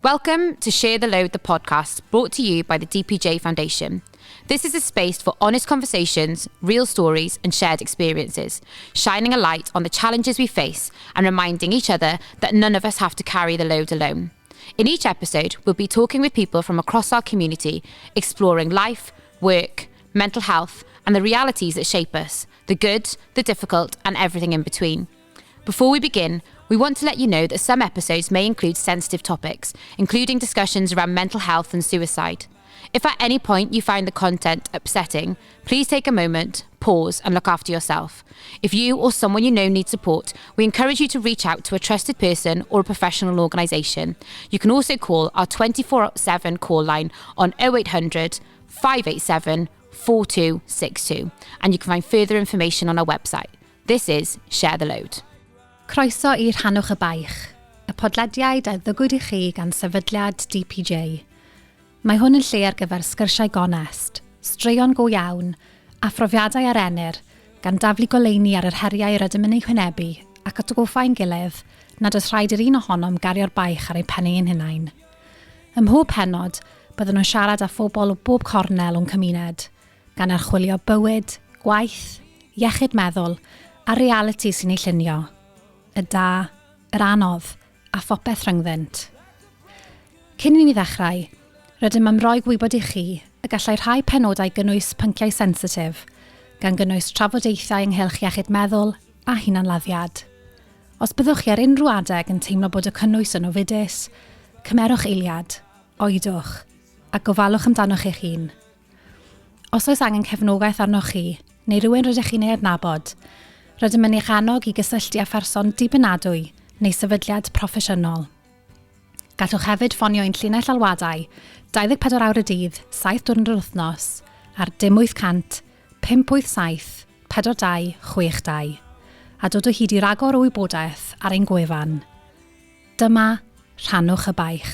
Welcome to Share the Load, the podcast, brought to you by the DPJ Foundation. This is a space for honest conversations, real stories and shared experiences, shining a light on the challenges we face and reminding each other that none of us have to carry the load alone. In each episode, we'll be talking with people from across our community, exploring life, work, mental health and the realities that shape us, the good, the difficult and everything in between. Before we begin, we want to let you know that some episodes may include sensitive topics, including discussions around mental health and suicide. If at any point you find the content upsetting, please take a moment, pause and look after yourself. If you or someone you know needs support, we encourage you to reach out to a trusted person or a professional organisation. You can also call our 24/7 call line on 0800 587 4262 and you can find further information on our website. This is Share the Load. Croeso i'r Rhannwch y Baich, y podlediad a ddygwyd I chi gan sefydliad DPJ. Mae hwn yn lle ar gyfer sgyrsiau gonest, straeon go iawn, a phrofiadau ar enir, gan daflu goleini ar yr heriau rydym yn ei hwynebu ac atgoffa'n gilydd nad oes rhaid i'r un ohonom gario'r baich ar ei pennu ein hunain. Ym mhob penod, byddwn nhw'n siarad â phobl o bob cornel o'n cymuned, gan archwilio bywyd, gwaith, iechyd meddwl a realiti sy'n ei llunio. Y da, yr anodd, a phopeth rhyngddynt. Cyn I ni ddechrau, rydym am roi gwybod I chi y gallai rhai penodau gynnwys pynciau sensitif, gan gynnwys trafodaethau ynghylch iechyd meddwl a hunanladdiad. Os byddwch chi ar unrhyw adeg yn teimlo bod y cynnwys yn ofidus, cymerwch eiliad, oedwch, a gofalwch amdanoch eich hun. Os oes angen cefnogaeth arnoch chi, neu rhywun rydych chi'n ei adnabod, rydym yn eich annog I gysylltu â pherson dibynadwy neu sefydliad proffesiynol. Gallwch hefyd ffonio ein llinell alwadau 24 awr y dydd, 7 diwrnod yr wythnos ar 0800 587 42 62 a dod o hyd I ragor o wybodaeth ar ein gwefan. Dyma Rhannwch y Baich.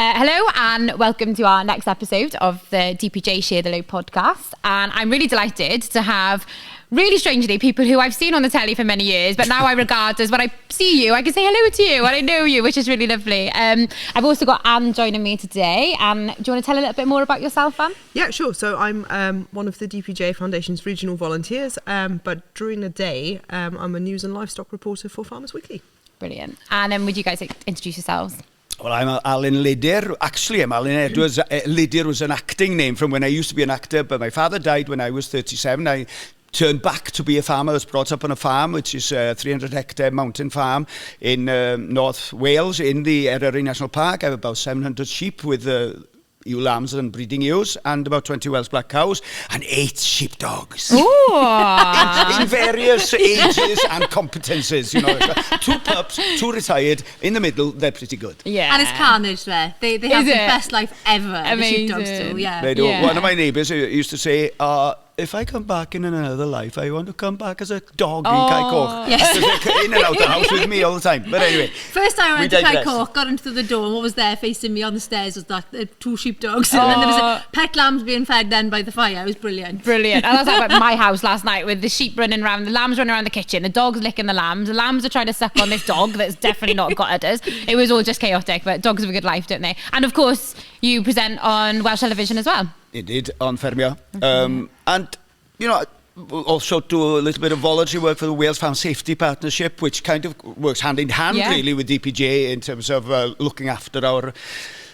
Hello and welcome to our next episode of the DPJ Share the Load podcast. And I'm really delighted to have, really strangely, people who I've seen on the telly for many years, but now I regard as when I see you, I can say hello to you and I know you, which is really lovely. I've also got Anne joining me today. Do you want to tell a little bit more about yourself, Anne? Yeah, sure. So I'm one of the DPJ Foundation's regional volunteers, but during the day, I'm a news and livestock reporter for Farmers Weekly. Brilliant. And then would you guys introduce yourselves? Well, I'm Alun Elidyr. Actually, I'm Alun Elidyr. Elidyr was an acting name from when I used to be an actor, but my father died when I was 37. I turned back to be a farmer. I was brought up on a farm, which is a 300-hectare mountain farm in North Wales, in the Eryri National Park. I have about 700 sheep with ewe lambs and breeding ewes, and about 20 Welsh black cows, and 8 sheepdogs. in various ages and competences, you know. 2 pups, 2 retired, in the middle, they're pretty good. Yeah. And it's carnage there. They have the best life ever. Amazing. The sheepdogs do, yeah. They do. Yeah. One of my neighbours used to say, if I come back in another life, I want to come back as a dog in Cae Yes. Because they're in and out the house with me all the time. But anyway. First time I went to Cae Coch, got into the door, and what was there facing me on the stairs was that 2 sheepdogs. And then there was pet lambs being fed then by the fire. It was brilliant. Brilliant. And I was like at my house last night with the sheep running around, the lambs running around the kitchen, the dogs licking the lambs are trying to suck on this dog that's definitely not got udders. It was all just chaotic, but dogs have a good life, don't they? And of course, you present on Welsh television as well. It did, on Ffermio. And, you know, also do a little bit of voluntary work for the Wales Farm Safety Partnership, which kind of works hand in hand, really, with DPJ in terms of looking after our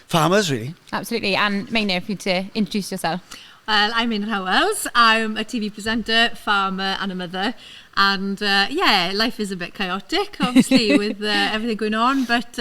farmers, really. Absolutely. And Meinir, if you'd introduce yourself. Well, I'm Meinir Howells. I'm a TV presenter, farmer and a mother. And life is a bit chaotic, obviously, with everything going on. But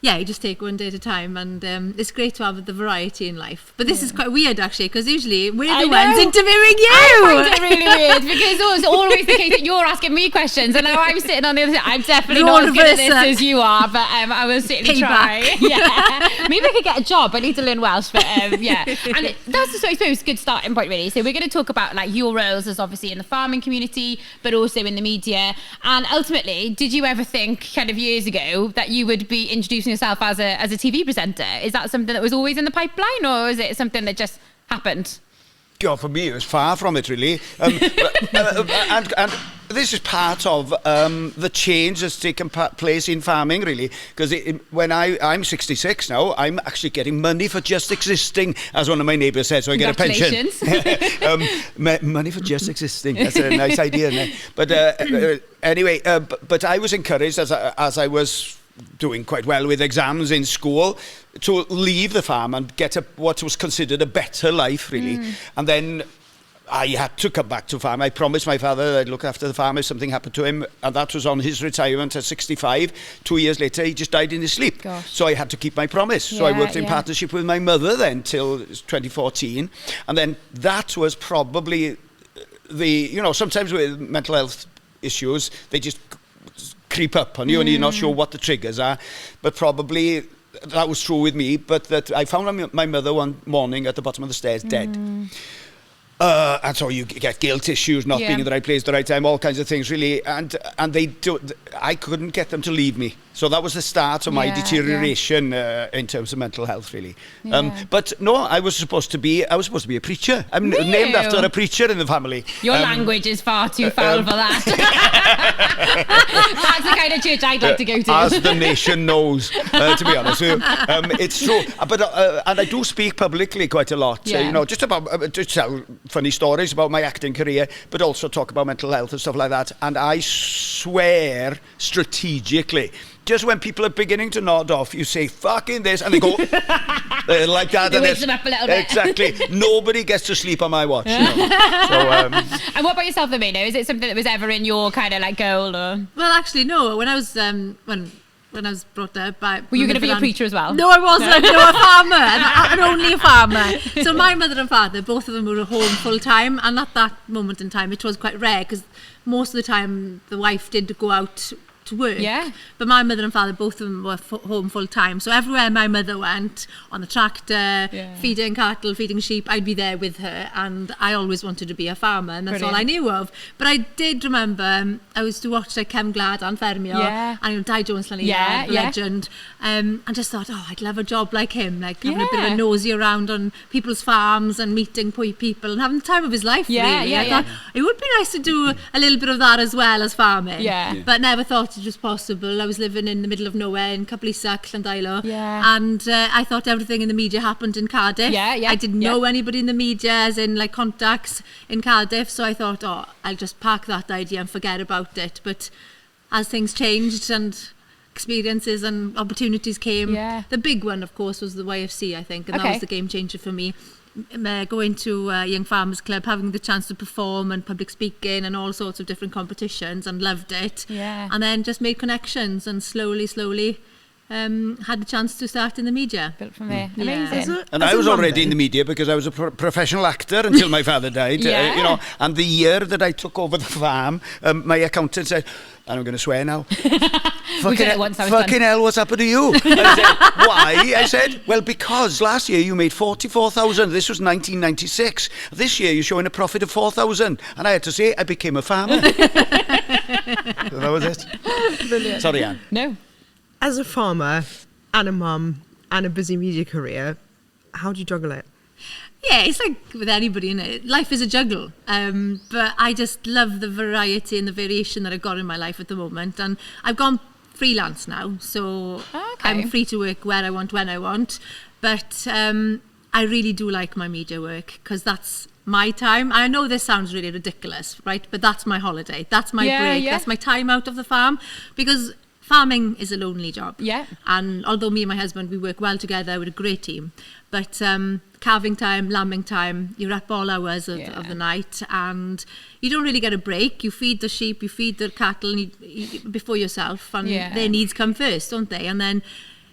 you just take one day at a time, and it's great to have the variety in life. But this is quite weird, actually, because usually we're the ones interviewing you. I find it really weird, because it's always the case that you're asking me questions, and now I'm sitting on the other side. I'm definitely not as good at this as you are, but I will certainly try. Yeah. Maybe I could get a job. I need to learn Welsh, but yeah. And that's, I suppose, a good starting point, really. So we're going to talk about like your roles as obviously in the farming community, but also in the media. And ultimately, did you ever think kind of years ago that you would be introducing yourself as a TV presenter? Is that something that was always in the pipeline, or is it something that just happened? God, for me, it was far from it, really. And this is part of the change that's taken place in farming, really. Because when I'm 66 now, I'm actually getting money for just existing, as one of my neighbours said, so I get a pension. Money for just existing. That's a nice idea, isn't it? But anyway, but I was encouraged, as I was doing quite well with exams in school, to leave the farm and get what was considered a better life, really. And then I had to come back to farm. I promised my father that I'd look after the farm if something happened to him, and that was on his retirement at 65. 2 years later, he just died in his sleep. Gosh. So I had to keep my promise. So I worked in partnership with my mother then till 2014. And then that was probably sometimes with mental health issues, they just creep up on you and you're not sure what the triggers are. But probably that was true with me, but that I found my mother one morning at the bottom of the stairs dead. And so you get guilt issues, not being in the right place at the right time, all kinds of things, really. And I couldn't get them to leave me. So that was the start of my deterioration in terms of mental health, really. But no, I was supposed to be a preacher. I'm named after a preacher in the family. Your language is far too foul for that. That's the kind of church I'd like to go to. As the nation knows, to be honest with you. It's true. But and I do speak publicly quite a lot. Just tell funny stories about my acting career, but also talk about mental health and stuff like that. And I swear strategically, just when people are beginning to nod off, you say, fucking this, and they go like that. You wake them up a little bit. Exactly. Nobody gets to sleep on my watch. So, and what about yourself, Meinir? Is it something that was ever in your kind of like goal? Or? Well, actually, no. When I was when I was brought up by... Were you going to be a preacher as well? No, I wasn't. No, a farmer. And only a farmer. So my mother and father, both of them were at home full time. And at that moment in time, it was quite rare because most of the time the wife did go out to work. Yeah. But my mother and father, both of them were home full time. So everywhere my mother went, on the tractor, feeding cattle, feeding sheep, I'd be there with her. And I always wanted to be a farmer, and that's all I knew of. But I did remember, I used to watch like Cem Glad and Fermio, and Di Jones Llanelli, legend, and just thought, I'd love a job like him, like having a bit of a nosy around on people's farms and meeting people and having the time of his life, really. I thought it would be nice to do a little bit of that as well as farming. But never thought it was possible. I was living in the middle of nowhere in Cyplysac, Llandailo, and I thought everything in the media happened in Cardiff. I didn't know anybody in the media, as in like contacts in Cardiff, so I thought, I'll just park that idea and forget about it. But as things changed and experiences and opportunities came, the big one, of course, was the YFC, I think, and that was the game changer for me. Going to Young Farmers Club, having the chance to perform and public speaking and all sorts of different competitions, and loved it. And then just made connections and slowly had the chance to start in the media. Built from there. Amazing. And I was already in the media because I was a professional actor until my father died. And the year that I took over the farm, my accountant said, and I'm going to swear now, fucking hell, what's happened to you? I said, why? I said, well, because last year you made 44,000. This was 1996. This year you're showing a profit of 4,000. And I had to say, I became a farmer. So that was it. Brilliant. Sorry, Anne. No. As a farmer and a mum and a busy media career, how do you juggle it? Yeah, it's like with anybody, innit? Life is a juggle. But I just love the variety and the variation that I've got in my life at the moment. And I've gone freelance now, so I'm free to work where I want, when I want. But I really do like my media work because that's my time. I know this sounds really ridiculous, right? But that's my holiday. That's my break. That's my time out of the farm, because farming is a lonely job. And although me and my husband, we work well together, we're a great team. But calving time, lambing time, you're up all hours of the night, and you don't really get a break. You feed the sheep, you feed the cattle before yourself, and their needs come first, don't they? And then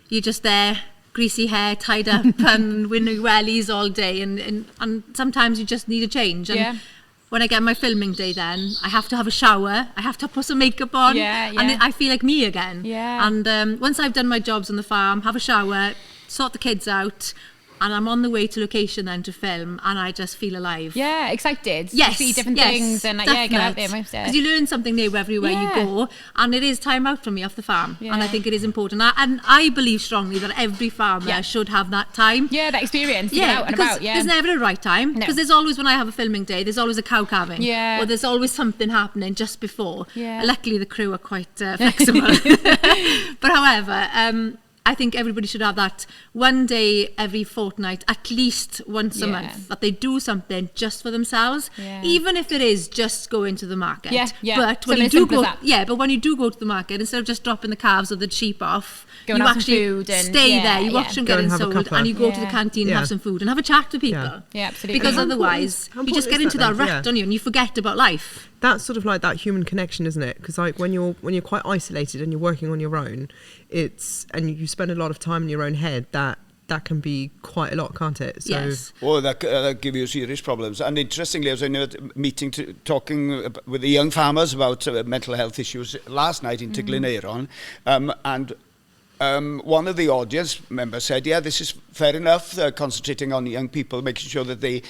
you're just there, greasy hair, tied up, and winning wellies all day, and sometimes you just need a change. And when I get my filming day, then I have to have a shower, I have to put some makeup on, and I feel like me again. And once I've done my jobs on the farm, have a shower, sort the kids out, and I'm on the way to location then to film, and I just feel alive. Yeah, excited. Yes, to see different things and like, get out there. Because you learn something new everywhere you go, and it is time out for me off the farm, and I think it is important. And I believe strongly that every farmer should have that time. Yeah, that experience. Yeah, out and because about. Yeah, there's never a right time. Because there's always, when I have a filming day, there's always a cow calving. Yeah. Or there's always something happening just before. Yeah. Luckily, the crew are quite flexible. But however, I think everybody should have that one day every fortnight, at least once a month, that they do something just for themselves, even if it is just going to the market. But when you do go, but when you do go to the market, instead of just dropping the calves or the sheep off, you actually stay there. You watch them getting sold, and you go to the canteen and have some food and have a chat to people. Yeah, absolutely. Because otherwise, you just get into that rut, don't you? And you forget about life. That's sort of like that human connection, isn't it? Because like when you're quite isolated and you're working on your own, and you spend a lot of time in your own head, that can be quite a lot, can't it? So yes. Oh, that give you serious problems. And interestingly, I was in a meeting talking with the young farmers about mental health issues last night in Tiglineiron, and one of the audience members said, this is fair enough, concentrating on young people, making sure that they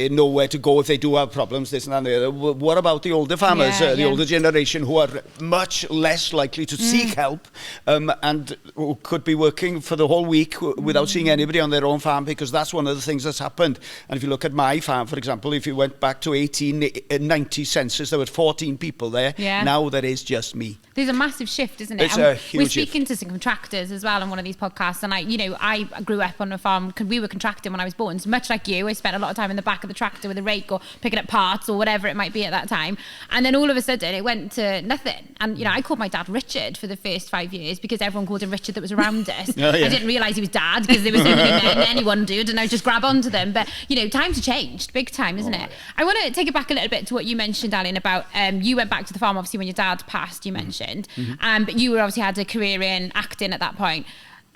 know where to go if they do have problems, this and that and the other. What about the older farmers, the older generation, who are much less likely to seek help and who could be working for the whole week without seeing anybody on their own farm, because that's one of the things that's happened. And if you look at my farm, for example, if you went back to 1890 census, there were 14 people there. Now there is just me. There's a massive shift, isn't it? It's a huge We're speaking to some contractors as well on one of these podcasts, and I grew up on a farm because we were contracting when I was born. So much like you, I spent a lot of time in the back of the tractor with a rake or picking up parts or whatever it might be at that time. And then all of a sudden it went to nothing. And I called my dad Richard for the first 5 years because everyone called him Richard that was around us. I didn't realise he was dad because there were so many men, anyone dude, and I would just grab onto them. But times have changed big time, isn't it? I want to take it back a little bit to what you mentioned, Alun, about you went back to the farm obviously when your dad passed, you mentioned, but you obviously had a career in acting at that point.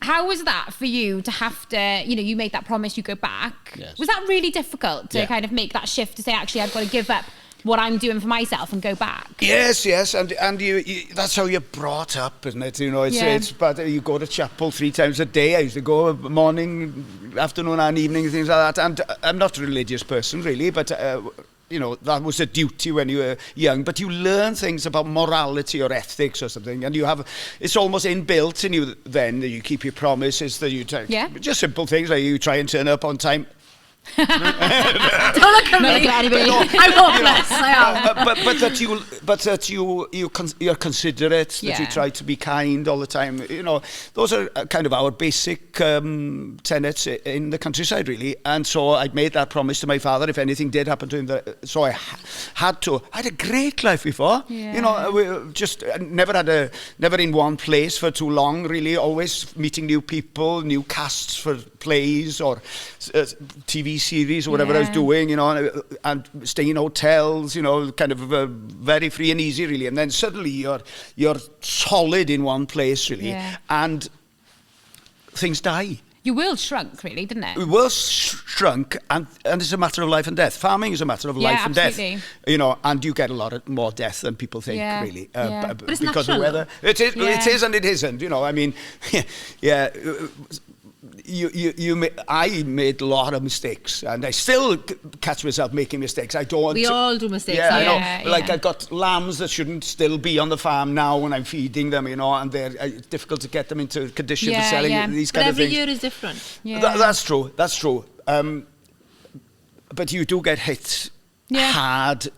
How was that for you to have to, you made that promise, you go back? Yes. Was that really difficult to kind of make that shift to say, actually, I've got to give up what I'm doing for myself and go back? Yes, and you that's how you're brought up, isn't it? It's but you go to chapel 3 times a day. I used to go morning, afternoon and evening, things like that. And I'm not a religious person, really, but that was a duty when you were young, but you learn things about morality or ethics or something, and it's almost inbuilt in you then, that you keep your promises, that you take just simple things like you try and turn up on time. Don't look at me. I'm hopeless. But that you're considerate, that you try to be kind all the time. Those are kind of our basic tenets in the countryside, really. And so I'd made that promise to my father if anything did happen to him. So I had to. I had a great life before. We just never in one place for too long, really. Always meeting new people, new casts for plays or TV series or whatever I was doing, and staying in hotels, kind of very free and easy, really. And then suddenly you're solid in one place, really, and things die. Your world shrunk, really, didn't it? The world shrunk, and it's a matter of life and death. Farming is a matter of life and death. And you get a lot more death than people think, really. But it's because natural, of weather. It is and it isn't. I mean, I made a lot of mistakes, and I still catch myself making mistakes. We all do mistakes. I know. Like I've got lambs that shouldn't still be on the farm now when I'm feeding them, and they're difficult to get them into condition for selling these kind of things. But every year is different. That's true. But you do get hit hard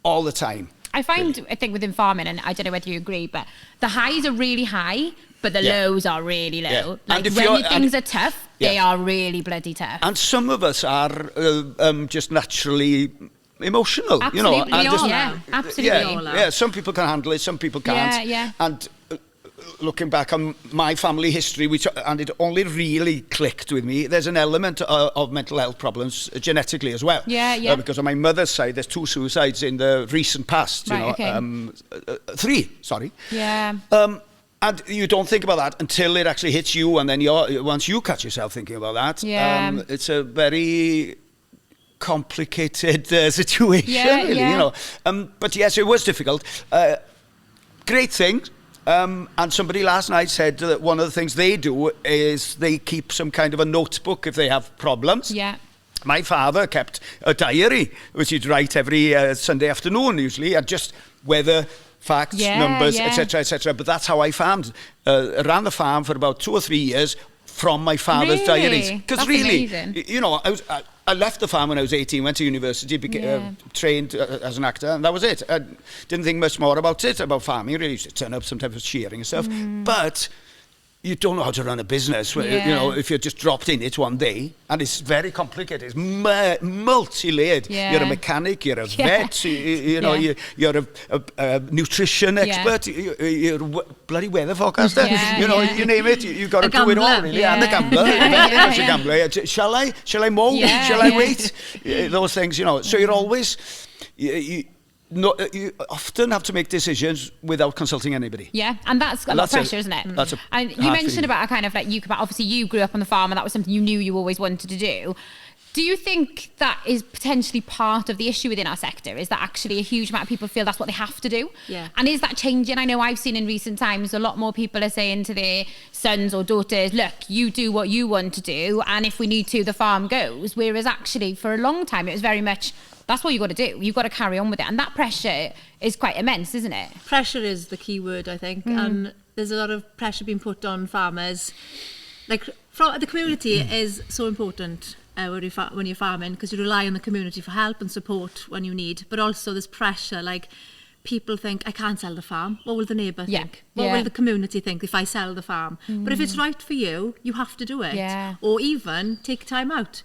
all the time. I think within farming, and I don't know whether you agree, but the highs are really high, but the lows are really low. Like when things are tough, they are really bloody tough. And some of us are just naturally emotional, Absolutely. And Absolutely. Some people can handle it, some people can't. And looking back on my family history, and it only really clicked with me, there's an element of mental health problems genetically as well. Because on my mother's side, there's 2 suicides in the recent past. 3, sorry. And you don't think about that until it actually hits you, and then once you catch yourself thinking about that, it's a very complicated situation, really. But yes, it was difficult. Great thing, And somebody last night said that one of the things they do is they keep some kind of a notebook if they have problems. Yeah. My father kept a diary, which he'd write every Sunday afternoon usually, and just weather, facts, numbers, etc., etc. But that's how I farmed. I ran the farm for about 2 or 3 years from my father's diaries. Because really, amazing. you know, I left the farm when I was 18, went to university, trained as an actor, and that was it. I didn't think much more about it, about farming. Really used to turn up sometimes for shearing and stuff. But you don't know how to run a business, you know, if you're just dropped in it one day. And it's very complicated. It's multi-layered. Yeah. You're a mechanic, you're a vet, you know, you're a nutrition expert, you're a bloody weather forecaster. You know, you name it, you've got to do it all, really. And a gambler, very much a gambler. Shall I mow? Shall I wait? Those things, you know. So you're always... you often have to make decisions without consulting anybody. Yeah, and that's a lot of pressure, isn't it? And you mentioned about kind of like obviously you grew up on the farm and that was something you knew you always wanted to do. Do you think that is potentially part of the issue within our sector? Is that actually a huge amount of people feel that's what they have to do? Yeah. And is that changing? I know I've seen in recent times a lot more people are saying to their sons or daughters, look, you do what you want to do, and if we need to, the farm goes. Whereas actually for a long time it was very much, that's what you've got to do. You've got to carry on with it. And that pressure is quite immense, isn't it? Pressure is the key word, I think. And there's a lot of pressure being put on farmers. Like, the community is so important when you're farming, because you rely on the community for help and support when you need. But also there's pressure, like, people think, I can't sell the farm. What will the neighbour think? What will the community think if I sell the farm? But if it's right for you, you have to do it. Yeah. Or even take time out.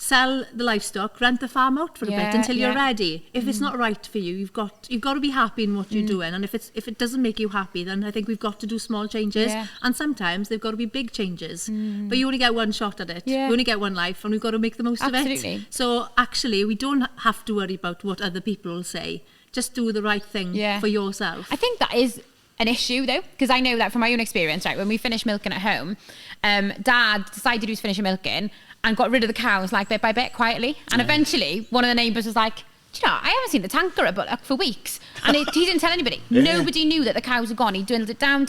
Sell the livestock, rent the farm out for a bit until you're ready. If it's not right for you, you've got to be happy in what you're doing. And if it doesn't make you happy, then I think we've got to do small changes. Yeah. And sometimes they've got to be big changes. But you only get one shot at it. Yeah. You only get one life, and we've got to make the most of it. So actually, we don't have to worry about what other people will say. Just do the right thing for yourself. I think that is an issue though, because I know that from my own experience, right, when we finished milking at home, Dad decided he was finishing milking and got rid of the cows like bit by bit quietly, and eventually one of the neighbours was like, do you know, I haven't seen the tanker at Bullock for weeks, and he didn't tell anybody. Nobody knew that the cows were gone. He dwindled it down,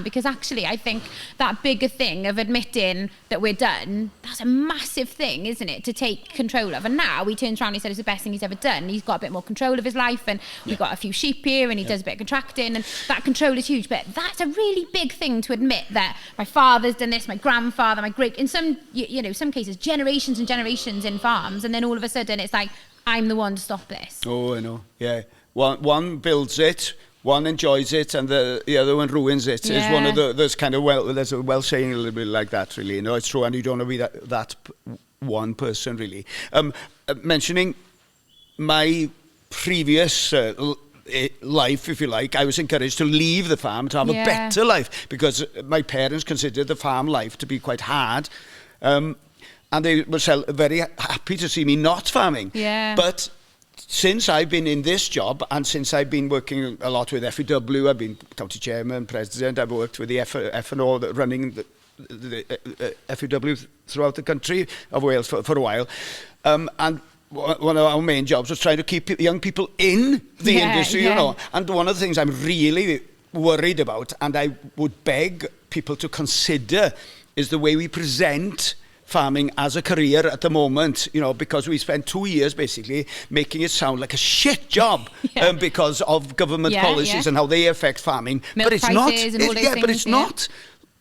because actually I think that bigger thing of admitting that we're done, that's a massive thing, isn't it, to take control of. And now he turns around and he said it's the best thing he's ever done. He's got a bit more control of his life, and we've got a few sheep here, and he does a bit of contracting, and that control is huge. But that's a really big thing to admit, that my father's done this, my grandfather, my great, in some, you know, some cases generations and generations in farms, and then all of a sudden it's like, I'm the one to stop this. Oh, I know. Yeah. One builds it, one enjoys it, and the other one ruins it. Is one of there's kind of there's a well saying a little bit like that, really. You know, it's true, and you don't want to be that one person, really. Mentioning my previous life, if you like, I was encouraged to leave the farm to have a better life, because my parents considered the farm life to be quite hard. And they were very happy to see me not farming. Yeah. But since I've been in this job, and since I've been working a lot with FEW, I've been county chairman, president, I've worked with the F&O running the FEW throughout the country of Wales for a while. And one of our main jobs was trying to keep young people in the industry, you know. And one of the things I'm really worried about, and I would beg people to consider, is the way we present farming as a career at the moment, you know, because we spent 2 years basically making it sound like a shit job because of government policies and how they affect farming. Milk but it's not. And all those things, but it's not.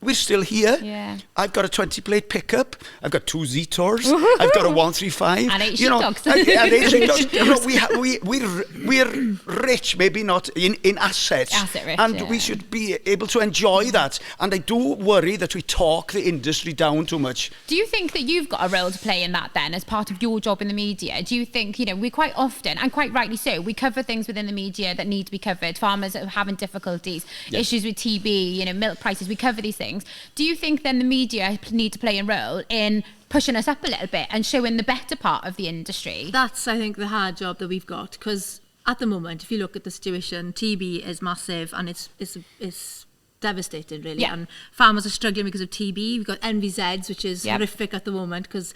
We're still here. Yeah. I've got a 20-plate pickup. I've got 2 Zetors. I've got a 135. And 8 sheepdogs. And 8 sheepdogs. You know, we're rich, maybe not in assets. Asset rich, and we should be able to enjoy that. And I do worry that we talk the industry down too much. Do you think that you've got a role to play in that then, as part of your job in the media? Do you think, you know, we quite often, and quite rightly so, we cover things within the media that need to be covered. Farmers are having difficulties, issues with TB, you know, milk prices, we cover these things. Do you think then the media need to play a role in pushing us up a little bit and showing the better part of the industry? That's, I think, the hard job that we've got, because at the moment, if you look at the situation, TB is massive, and it's devastating, really. Yeah. And farmers are struggling because of TB. We've got NVZs, which is horrific at the moment, because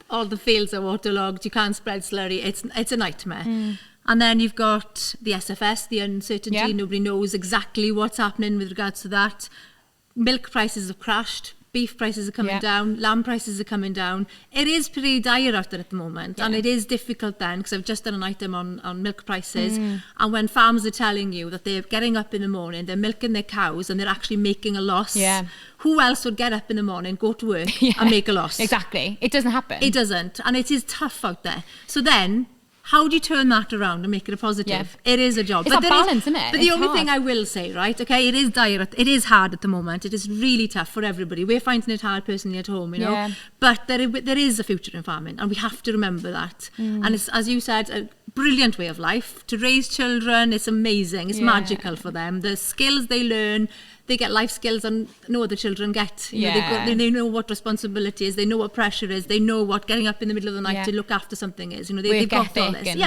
all the fields are waterlogged. You can't spread slurry. It's a nightmare. And then you've got the SFS, the uncertainty. Yeah. Nobody knows exactly what's happening with regards to that. Milk prices have crashed. Beef prices are coming down. Lamb prices are coming down. It is pretty dire out there at the moment. And it is difficult then, because I've just done an item on milk prices. And when farmers are telling you that they're getting up in the morning, they're milking their cows, and they're actually making a loss. Yeah. Who else would get up in the morning, go to work and make a loss? Exactly. It doesn't happen. It doesn't. And it is tough out there. So then, how do you turn that around and make it a positive? Yeah. It is a job. It's that balance, isn't it? But the It's only hard. thing I will say, right, okay, it is dire. It is hard at the moment. It is really tough for everybody. We're finding it hard personally at home, you know. Yeah. But there is a future in farming, and we have to remember that. And it's, as you said, a brilliant way of life. To raise children, it's amazing. It's magical for them. The skills they learn, they get life skills and no other children get. You know, they know what responsibility is, they know what pressure is, they know what getting up in the middle of the night to look after something is. You know, they've got all this.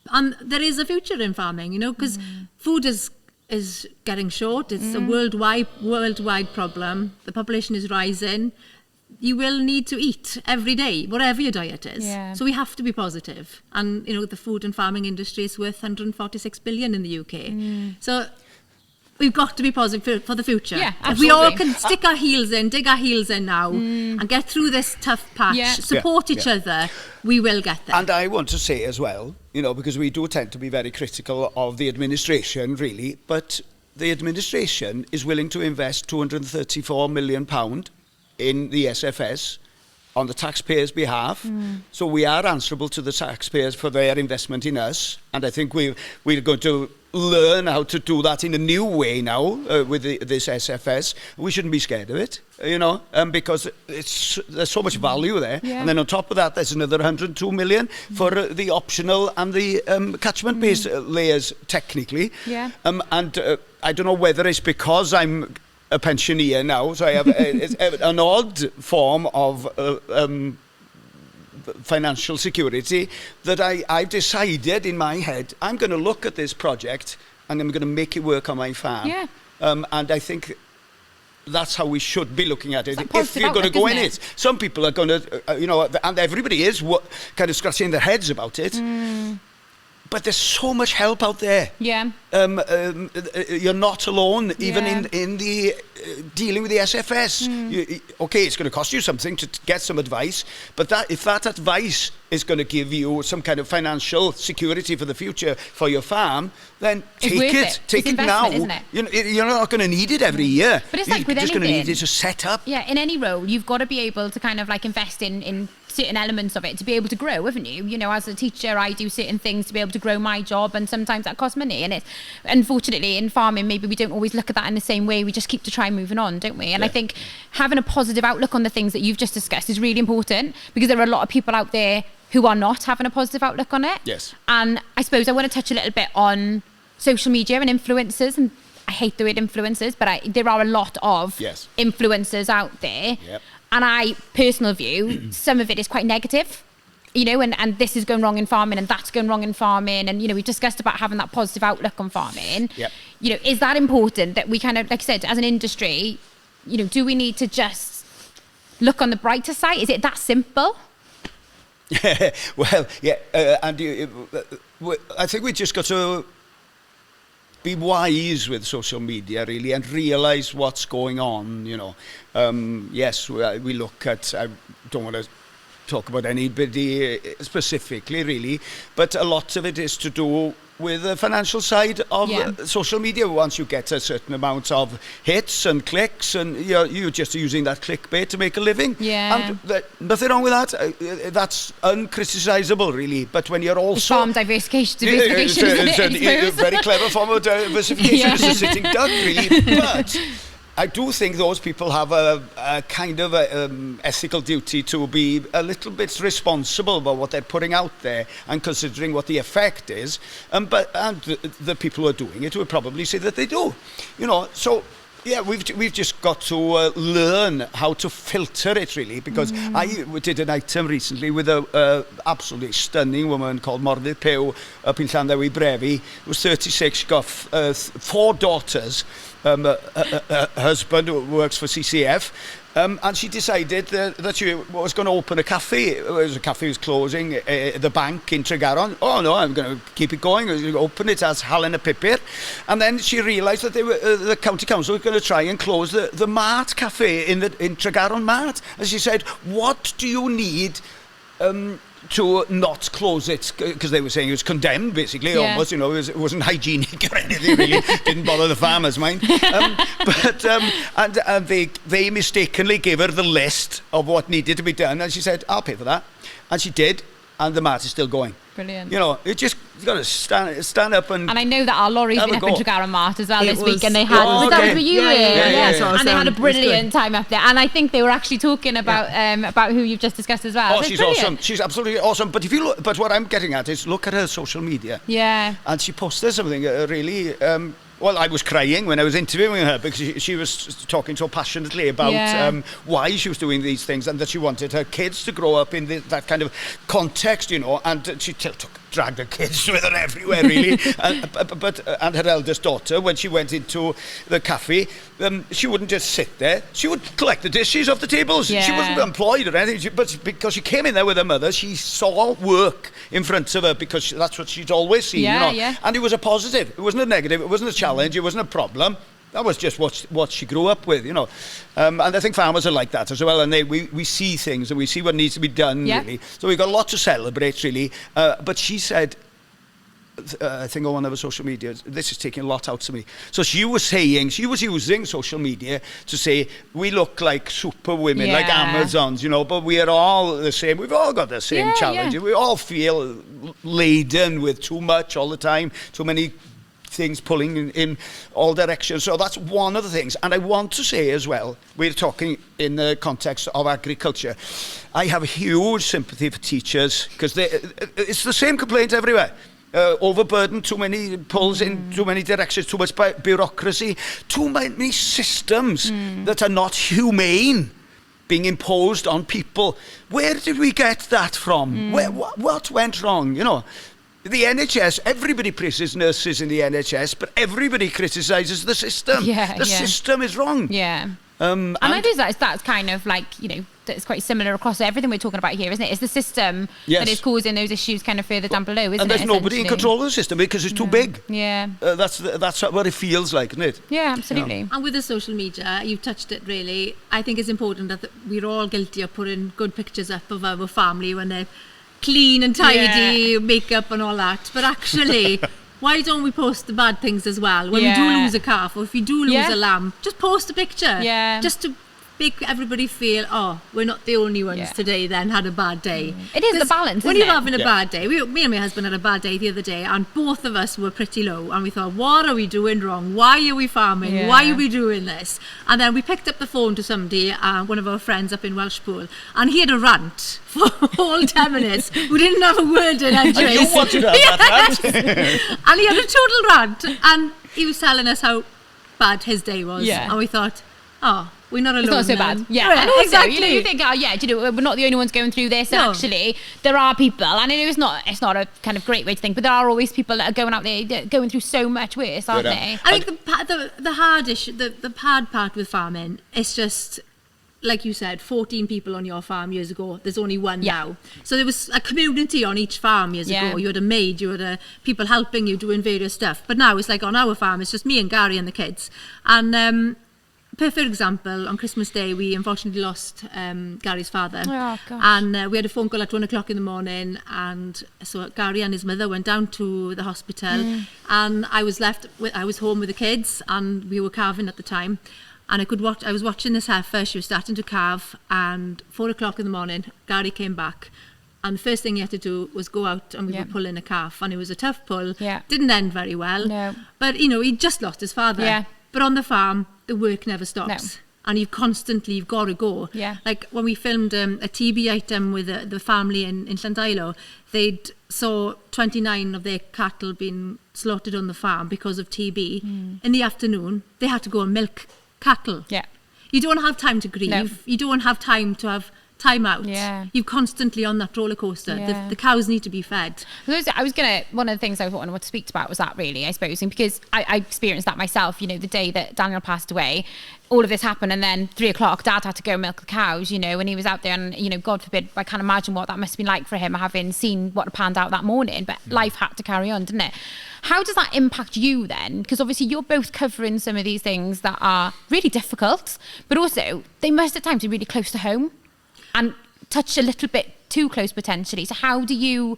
And there is a future in farming, you know, because food is getting short. It's a worldwide problem. The population is rising. You will need to eat every day, whatever your diet is. Yeah. So we have to be positive. And, you know, the food and farming industry is worth 146 billion in the UK. So we've got to be positive for the future. Yeah, if we all absolutely. can stick our heels in, dig our heels in now, and get through this tough patch, support each other, we will get there. And I want to say as well, you know, because we do tend to be very critical of the administration, really, but the administration is willing to invest £234 million in the SFS on the taxpayers' behalf. So we are answerable to the taxpayers for their investment in us. And I think we're going to learn how to do that in a new way now with this SFS. We shouldn't be scared of it, you know, because there's so much value there. Yeah. And then on top of that, there's another 102 million for the optional and the catchment-based layers, technically. Yeah. And I don't know whether it's because I'm a pensioner now, so I have an odd form of financial security that I've decided in my head, I'm going to look at this project and I'm going to make it work on my farm. Yeah. And I think that's how we should be looking at it. It's a If you're going to positive go outlook, in isn't it, some people are going to, you know, and everybody is kind of scratching their heads about it. But there's so much help out there. Yeah. You're not alone, even in the dealing with the SFS. Okay, it's going to cost you something to get some advice, but if that advice is going to give you some kind of financial security for the future for your farm, then take it. Take It's it now. investment, isn't it? You're not going to need it every year. But it's like you're with just going to need anything. it to set up. Yeah, in any role, you've got to be able to kind of like invest in certain elements of it to be able to grow, haven't you? You know, as a teacher, I do certain things to be able to grow my job, and sometimes that costs money. And it's unfortunately in farming, maybe we don't always look at that in the same way. We just keep to try moving on, don't we? And I think having a positive outlook on the things that you've just discussed is really important, because there are a lot of people out there who are not having a positive outlook on it. Yes. And I suppose I want to touch a little bit on social media and influencers, and I hate the word influencers, but there are a lot of influencers out there. Yep. And I, personal view, some of it is quite negative, you know, and this is going wrong in farming and that's going wrong in farming. And, you know, we've discussed about having that positive outlook on farming. Yep. You know, is that important that we kind of, like I said, as an industry, you know, do we need to just look on the brighter side? Is it that simple? Well, yeah, and I think we just got to be wise with social media, really, and realise what's going on, you know. Yes, we look at, I don't want to talk about anybody specifically, really, but a lot of it is to do with the financial side of social media. Once you get a certain amount of hits and clicks, and you're just using that clickbait to make a living. Yeah. And nothing wrong with that. That's uncriticisable, really. But when you're also... Farm diversification, isn't it, it's a very clever form of diversification. It's a sitting duck, really. But I do think those people have a kind of ethical duty to be a little bit responsible about what they're putting out there and considering what the effect is. And the people who are doing it will probably say that they do. You know, so yeah, we've just got to learn how to filter it, really, because I did an item recently with a absolutely stunning woman called Meinir Howells up in Llandewi Brefi, who was 36, got 4 daughters. Her husband, who works for CCF, And she decided that she was going to open a cafe. The cafe was closing, the bank in Tregaron. Oh no, I'm going to keep it going. I'm going to open it as Alun Elidyr. And then she realised that the county council were going to try and close the Mart cafe in Tregaron Mart. And she said, what do you need to not close it? Because they were saying it was condemned, basically, almost, you know, it wasn't hygienic or anything, really. Didn't bother the farmers, mind. And they mistakenly gave her the list of what needed to be done, and she said, I'll pay for that. And she did, and the mart is still going. Brilliant. You know, you've got to stand up and... And I know that our lorry's been up in Tregaron Mart as well this week, and they had... Oh, that was with you, yeah. And they had a brilliant time up there. And I think they were actually talking about who you've just discussed as well. Oh, she's awesome. She's absolutely awesome. But if you look, but what I'm getting at is look at her social media. Yeah. And she posted something really... well, I was crying when I was interviewing her because she was talking so passionately about why she was doing these things and that she wanted her kids to grow up in that kind of context, you know, and she dragged her kids with her everywhere, really. And her eldest daughter, when she went into the cafe, she wouldn't just sit there. She would collect the dishes off the tables. Yeah. She wasn't employed or anything, but because she came in there with her mother, she saw work in front of her because that's what she'd always seen, you know. Yeah. And it was a positive. It wasn't a negative. It wasn't a challenge. It wasn't a problem. That was just what she grew up with, you know. And I think farmers are like that as well. And we see things and we see what needs to be done, really. So we've got a lot to celebrate, really. But she said, I think on one of her social media, this is taking a lot out of me. So she was using social media to say, we look like super women, like Amazons, you know, but we are all the same. We've all got the same challenges. Yeah. We all feel laden with too much all the time, too many things pulling in all directions. So that's one of the things. And I want to say as well, we're talking in the context of agriculture. I have huge sympathy for teachers because it's the same complaint everywhere. Overburdened, too many pulls in too many directions, too much bureaucracy, too many systems that are not humane being imposed on people. Where did we get that from? What went wrong, you know? The NHS, everybody praises nurses in the NHS, but everybody criticises the system. The system is wrong. Yeah. And I do that's kind of like, you know, it's quite similar across everything we're talking about here, isn't it? It's the system that is causing those issues kind of further down below, isn't it? And there's nobody in control of the system because it's too big. Yeah. That's what it feels like, isn't it? Yeah, absolutely. Yeah. And with the social media, you touched it really. I think it's important that we're all guilty of putting good pictures up of our family when they're clean and tidy, makeup and all that. But actually, why don't we post the bad things as well? When we do lose a calf or if we do lose a lamb, just post a picture. Yeah. Just to make everybody feel, oh, we're not the only ones today then had a bad day. It is the balance, when isn't you're having a bad day, me and my husband had a bad day the other day and both of us were pretty low and we thought, what are we doing wrong? Why are we farming? Why are we doing this? And then we picked up the phone to somebody, one of our friends up in Welshpool, and he had a rant for a whole 10 minutes. We didn't have a word in edges. And you wanted to have that rant. And he had a total rant and he was telling us how bad his day was. And we thought, oh, we're not alone. It's not so then. bad. Yeah, and also, exactly. You know, you think, we're not the only ones going through this. And actually, there are people, and I know it's not a kind of great way to think, but there are always people that are going out there going through so much worse, aren't they? I think the hard issue, the hard part with farming, it's just, like you said, 14 people on your farm years ago. There's only one now. So there was a community on each farm years ago. You had a maid, you had people helping you doing various stuff. But now it's like on our farm, it's just me and Gary and the kids. And perfect example, on Christmas Day, we unfortunately lost Gary's father. Oh, gosh. And we had a phone call at 1 o'clock in the morning. And so Gary and his mother went down to the hospital. And I was home with the kids and we were calving at the time. And I was watching this heifer, she was starting to calve. And 4 o'clock in the morning, Gary came back. And the first thing he had to do was go out and we were pulling a calf. And it was a tough pull. Didn't end very well. No. But, you know, he'd just lost his father. But on the farm, the work never stops. And you've got to go. Like when we filmed a TB item with the family in Llandailo, they'd saw 29 of their cattle being slaughtered on the farm because of TB. In the afternoon, they had to go and milk cattle. You don't have time to grieve. You don't have time to have time out. Yeah. You're constantly on that roller coaster. Yeah. The cows need to be fed. One of the things I wanted to speak about was that, really, I suppose, and because I experienced that myself, you know, the day that Daniel passed away, all of this happened, and then 3 o'clock, Dad had to go milk the cows, you know, and he was out there, and, you know, God forbid, I can't imagine what that must have been like for him, having seen what had panned out that morning, but life had to carry on, didn't it? How does that impact you then? Because obviously you're both covering some of these things that are really difficult, but also they must at times be really close to home and touch a little bit too close potentially. So how do you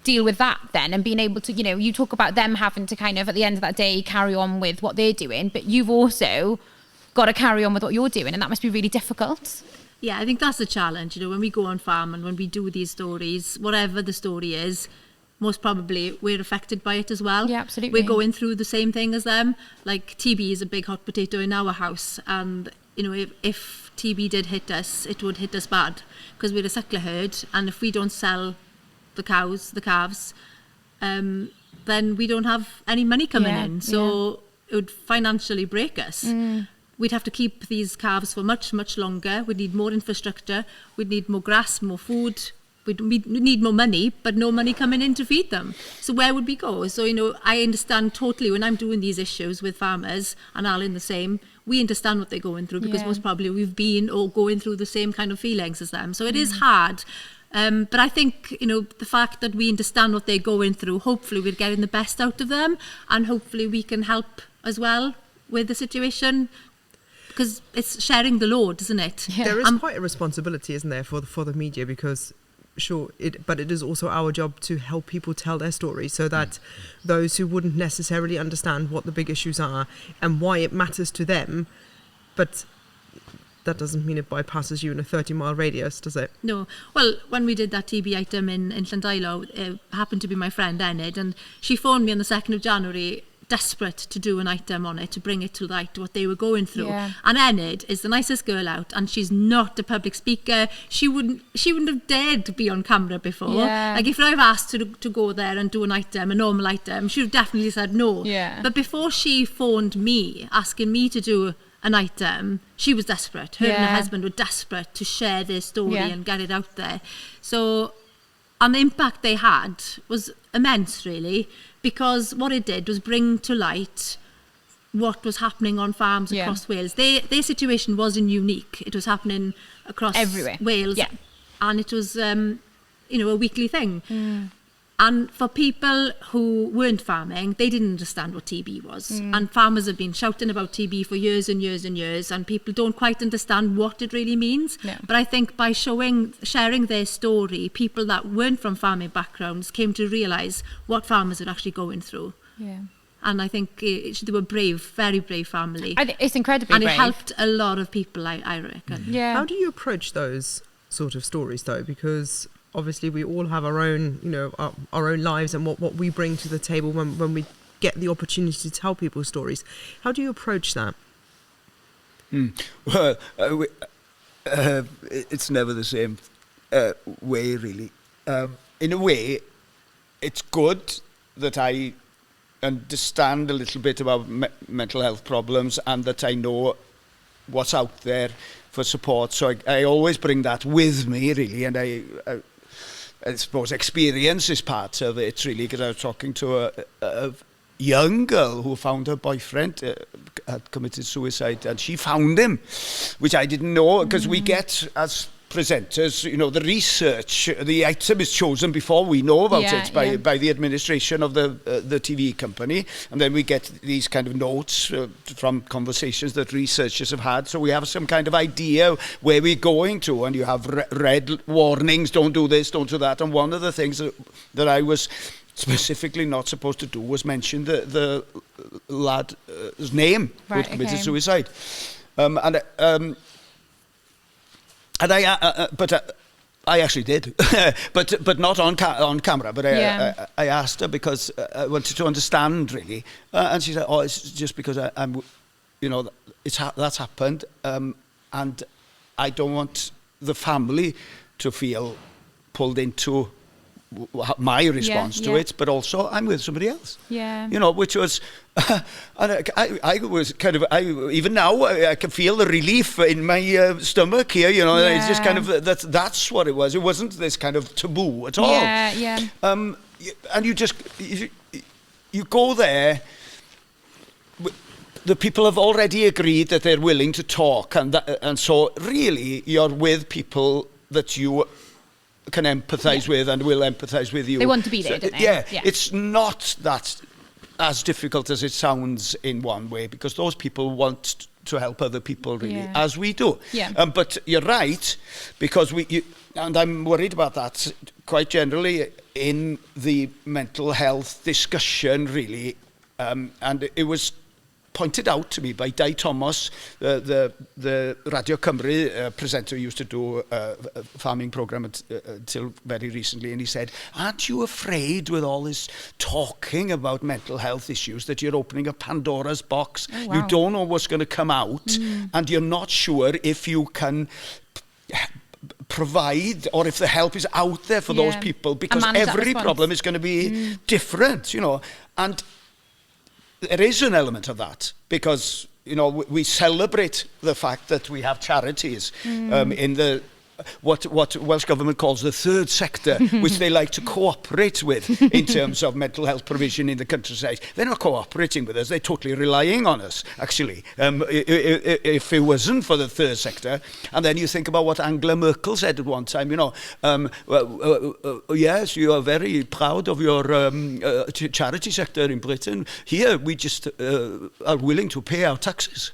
deal with that then, and being able to, you know, you talk about them having to kind of at the end of that day carry on with what they're doing, but you've also got to carry on with what you're doing, and that must be really difficult. Yeah, I think that's the challenge, you know, when we go on farm and when we do these stories, whatever the story is, most probably we're affected by it as well. Yeah, absolutely. We're going through the same thing as them. Like, TB is a big hot potato in our house, and, you know, if TB did hit us, it would hit us bad, because we're a suckler herd, and if we don't sell the calves, then we don't have any money coming in, so it would financially break us. We'd have to keep these calves for much, much longer. We'd need more infrastructure. We'd need more grass, more food. We'd need more money, but no money coming in to feed them. So where would we go? So, you know, I understand totally when I'm doing these issues with farmers, and Alun the same, we understand what they're going through, because most probably we've been or going through the same kind of feelings as them. So it is hard. But I think, you know, the fact that we understand what they're going through, hopefully we're getting the best out of them, and hopefully we can help as well with the situation, because it's sharing the load, isn't it? Yeah. There is quite a responsibility, isn't there, for the media, because but it is also our job to help people tell their story, so that those who wouldn't necessarily understand what the big issues are and why it matters to them, but that doesn't mean it bypasses you in a 30-mile radius, does it? No. Well, when we did that TB item in Llandailo, it happened to be my friend Enid, and she phoned me on the 2nd of January, desperate to do an item on it, to bring it to light what they were going through. Yeah. And Enid is the nicest girl out, and she's not a public speaker. She wouldn't have dared to be on camera before. Yeah. Like, if I've asked her to go there and do an item, a normal item, she would have definitely said no. Yeah. But before she phoned me asking me to do an item, she was desperate. Her and her husband were desperate to share their story and get it out there. So, and the impact they had was immense, really, because what it did was bring to light what was happening on farms across Wales. Their situation wasn't unique. It was happening across everywhere. Wales. Yeah. And it was, you know, a weekly thing. And for people who weren't farming, they didn't understand what TB was. And farmers have been shouting about TB for years and years and years, and people don't quite understand what it really means. No. But I think by sharing their story, people that weren't from farming backgrounds came to realise what farmers are actually going through. Yeah. And I think they were brave, very brave family. It's incredibly and brave. it helped a lot of people, I reckon. Yeah. How do you approach those sort of stories, though? Because obviously we all have our own, you know, our own lives and what we bring to the table when we get the opportunity to tell people's stories. How do you approach that? Well, it's never the same way, really. In a way, it's good that I understand a little bit about mental health problems and that I know what's out there for support. So I always bring that with me, really, and I suppose experience is part of it, really, because I was talking to a young girl who found her boyfriend had committed suicide, and she found him, which I didn't know, because we get, as presenters, you know, the research, the item is chosen before we know about it by the administration of the TV company, and then we get these kind of notes from conversations that researchers have had, so we have some kind of idea where we're going to, and you have red warnings, don't do this, don't do that, and one of the things that I was specifically not supposed to do was mention the lad's name who had committed suicide, and I actually did, but not on camera. But I asked her because I wanted to understand, really, and she said, "Oh, it's just because I'm, you know, that's happened, and I don't want the family to feel pulled into my response to it, but also I'm with somebody else. Yeah. You know, which was, and I was kind of, even now I can feel the relief in my stomach here. You know, it's just kind of that's what it was. It wasn't this kind of taboo at all. Yeah. And you just you go there. The people have already agreed that they're willing to talk, and so really you're with people that you can empathise with and will empathise with you. They want to be there, don't they? Yeah, it's not that as difficult as it sounds in one way, because those people want to help other people, really, as we do. Yeah. But you're right, because and I'm worried about that quite generally in the mental health discussion, really, and it was pointed out to me by Di Thomas, the Radio Cymru presenter who used to do a farming programme until very recently, and he said, aren't you afraid with all this talking about mental health issues that you're opening a Pandora's box? Oh, wow. You don't know what's going to come out, and you're not sure if you can provide or if the help is out there for those people, because every problem is going to be different, you know. And there is an element of that, because, you know, we celebrate the fact that we have charities in the what Welsh Government calls the third sector, which they like to cooperate with in terms of mental health provision in the countryside. They're not cooperating with us, they're totally relying on us, actually, if it wasn't for the third sector. And then you think about what Angela Merkel said at one time, you know, yes, you are very proud of your charity sector in Britain. Here, we just are willing to pay our taxes.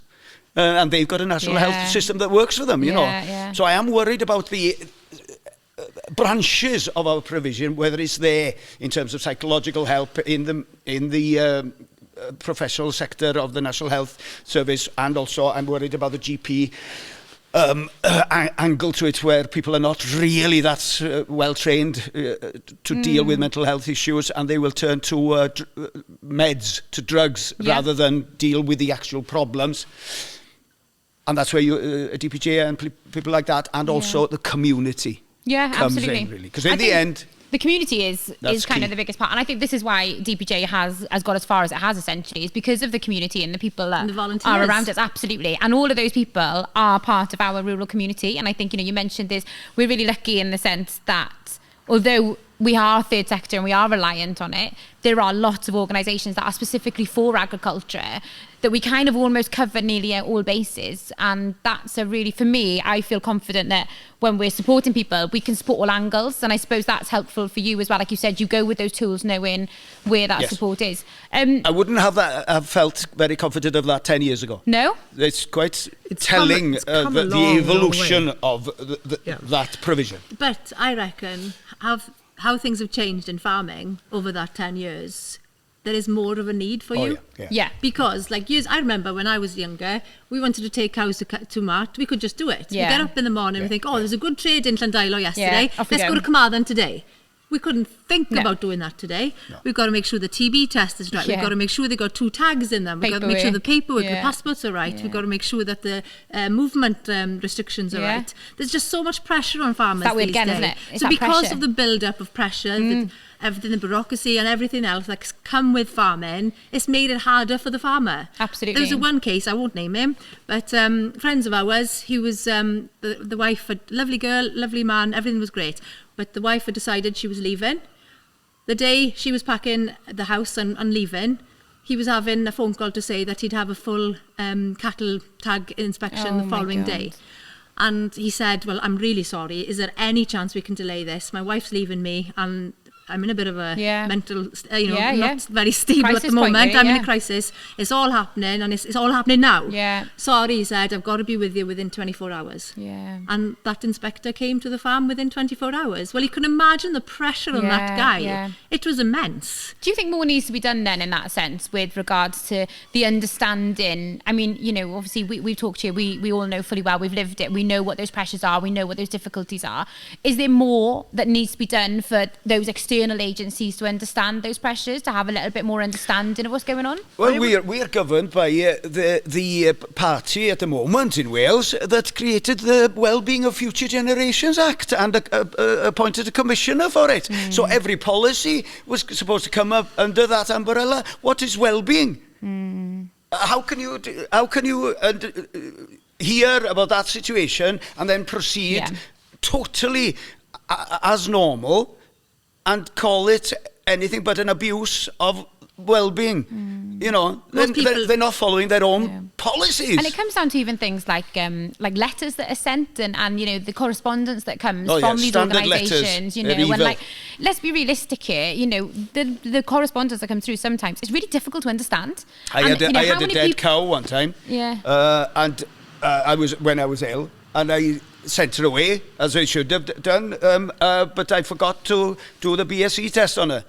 And they've got a national health system that works for them, you know. Yeah. So I am worried about the branches of our provision, whether it's there in terms of psychological help in the professional sector of the National Health Service, and also I'm worried about the GP angle to it, where people are not really that well trained to deal with mental health issues, and they will turn to meds, to drugs, rather than deal with the actual problems. And that's where DPJ and people like that, and also the community comes absolutely. in, really. Because in the end, the community is kind of the biggest part. And I think this is why DPJ has got as far as it has, essentially, is because of the community and the people that are around us. Absolutely. And all of those people are part of our rural community. And I think, you know, you mentioned this, we're really lucky in the sense that although we are third sector and we are reliant on it, there are lots of organisations that are specifically for agriculture that we kind of almost cover nearly all bases. And that's a really, for me, I feel confident that when we're supporting people, we can support all angles. And I suppose that's helpful for you as well. Like you said, you go with those tools knowing where that support is. I wouldn't have felt very confident of that 10 years ago. No? It's quite telling the evolution of that provision. But I reckon how things have changed in farming over that 10 years, there is more of a need for you. Yeah. Because, like, I remember when I was younger, we wanted to take cows to Mart, we could just do it. Yeah. We get up in the morning, we think, there's a good trade in Llandailo yesterday, let's go to Carmarthen today. We couldn't think about doing that today. No. We've got to make sure the TB test is right. We've got to make sure they've got 2 tags in them. We've got to make sure the paperwork, the passports are right. We've got to make sure that the movement restrictions are right. There's just so much pressure on farmers that these days. Isn't it? It's so because pressure. Of the build-up of pressure, everything, the bureaucracy and everything else that's come with farming, it's made it harder for the farmer. Absolutely. There was one case, I won't name him, but friends of ours, he was the wife, a lovely girl, lovely man, everything was great. But the wife had decided she was leaving. The day she was packing the house and leaving, he was having a phone call to say that he'd have a full cattle tag inspection the following day. And he said, well, I'm really sorry. Is there any chance we can delay this? My wife's leaving me and I'm in a bit of a mental, not very stable crisis at the moment. Really, I'm in a crisis. It's all happening and it's all happening now. Yeah. Sorry, he said, I've got to be with you within 24 hours. Yeah. And that inspector came to the farm within 24 hours. Well, you can imagine the pressure on that guy. Yeah. It was immense. Do you think more needs to be done then in that sense with regards to the understanding? I mean, you know, obviously we've talked here, we all know fully well, we've lived it, we know what those pressures are, we know what those difficulties are. Is there more that needs to be done for those external external agencies to understand those pressures, to have a little bit more understanding of what's going on? Well, we're governed by the party at the moment in Wales that created the Wellbeing of Future Generations Act and appointed a commissioner for it. So every policy was supposed to come up under that umbrella. What is well-being? How can you hear about that situation and then proceed totally as normal and call it anything but an abuse of well-being? You know, they're not following their own policies. And it comes down to even things like letters that are sent and you know, the correspondence that comes from these organisations, you know, and like, let's be realistic here, you know, the correspondence that comes through sometimes, it's really difficult to understand. I had a dead cow one time. And when I was ill, and I sent her away, as I should have done, but I forgot to do the BSE test on her.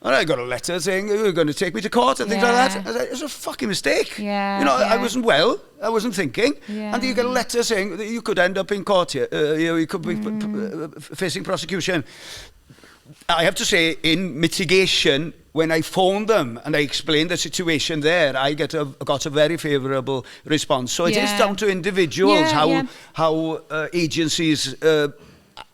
And I got a letter saying, you're going to take me to court and things like that. I said, it was a fucking mistake. I wasn't well, I wasn't thinking. And you get a letter saying that you could end up in court here. You could be facing prosecution. I have to say, in mitigation, when I phoned them and I explained the situation there, I got a very favourable response. So it is down to individuals, how agencies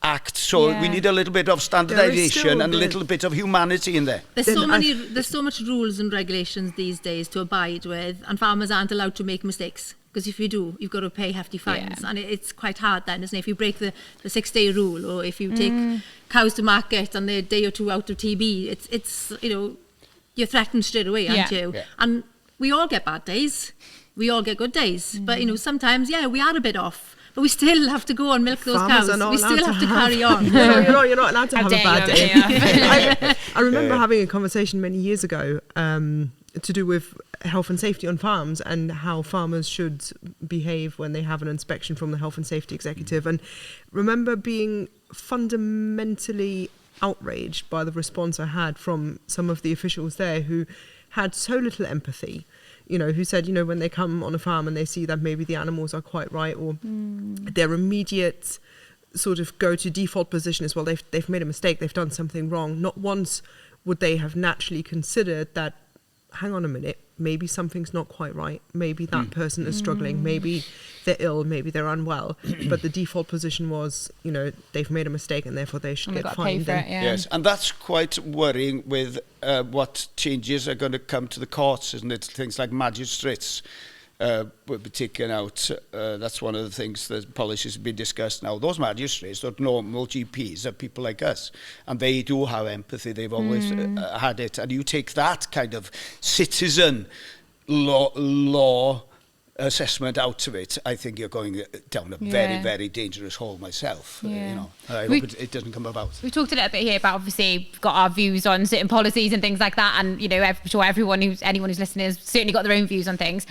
act. So we need a little bit of standardisation and a little bit of humanity in there. There's so much rules and regulations these days to abide with, and farmers aren't allowed to make mistakes. Because if you do, you've got to pay hefty fines. And it's quite hard then, isn't it? If you break the 6-day rule, or if you take cows to market and they're a day or two out of TB, it's you know, you're threatened straight away, aren't you? And we all get bad days. We all get good days. But, you know, sometimes, we are a bit off. But we still have to go and milk those cows. We still have to carry on. You're not allowed to have a bad day. I remember having a conversation many years ago to do with health and safety on farms and how farmers should behave when they have an inspection from the health and safety executive. And remember being fundamentally outraged by the response I had from some of the officials there who had so little empathy. You know, who said, you know, when they come on a farm and they see that maybe the animals are quite right, or their immediate sort of go to default position is, well, they've made a mistake, they've done something wrong. Not once would they have naturally considered that, hang on a minute, maybe something's not quite right. Maybe that person is struggling. Maybe they're ill. Maybe they're unwell. But the default position was, you know, they've made a mistake and therefore they should get fined. Yes, and that's quite worrying with what changes are going to come to the courts, isn't it? Things like magistrates will be taken out. That's one of the things that policies have been discussed now. Those magistrates, those normal GPs, are people like us, and they do have empathy. They've always had it. And you take that kind of citizen law assessment out of it, I think you're going down a very, very dangerous hole myself. You know, I hope it doesn't come about. We talked a little bit here about, obviously, we've got our views on certain policies and things like that, and you know, I'm sure anyone who's listening has certainly got their own views on things.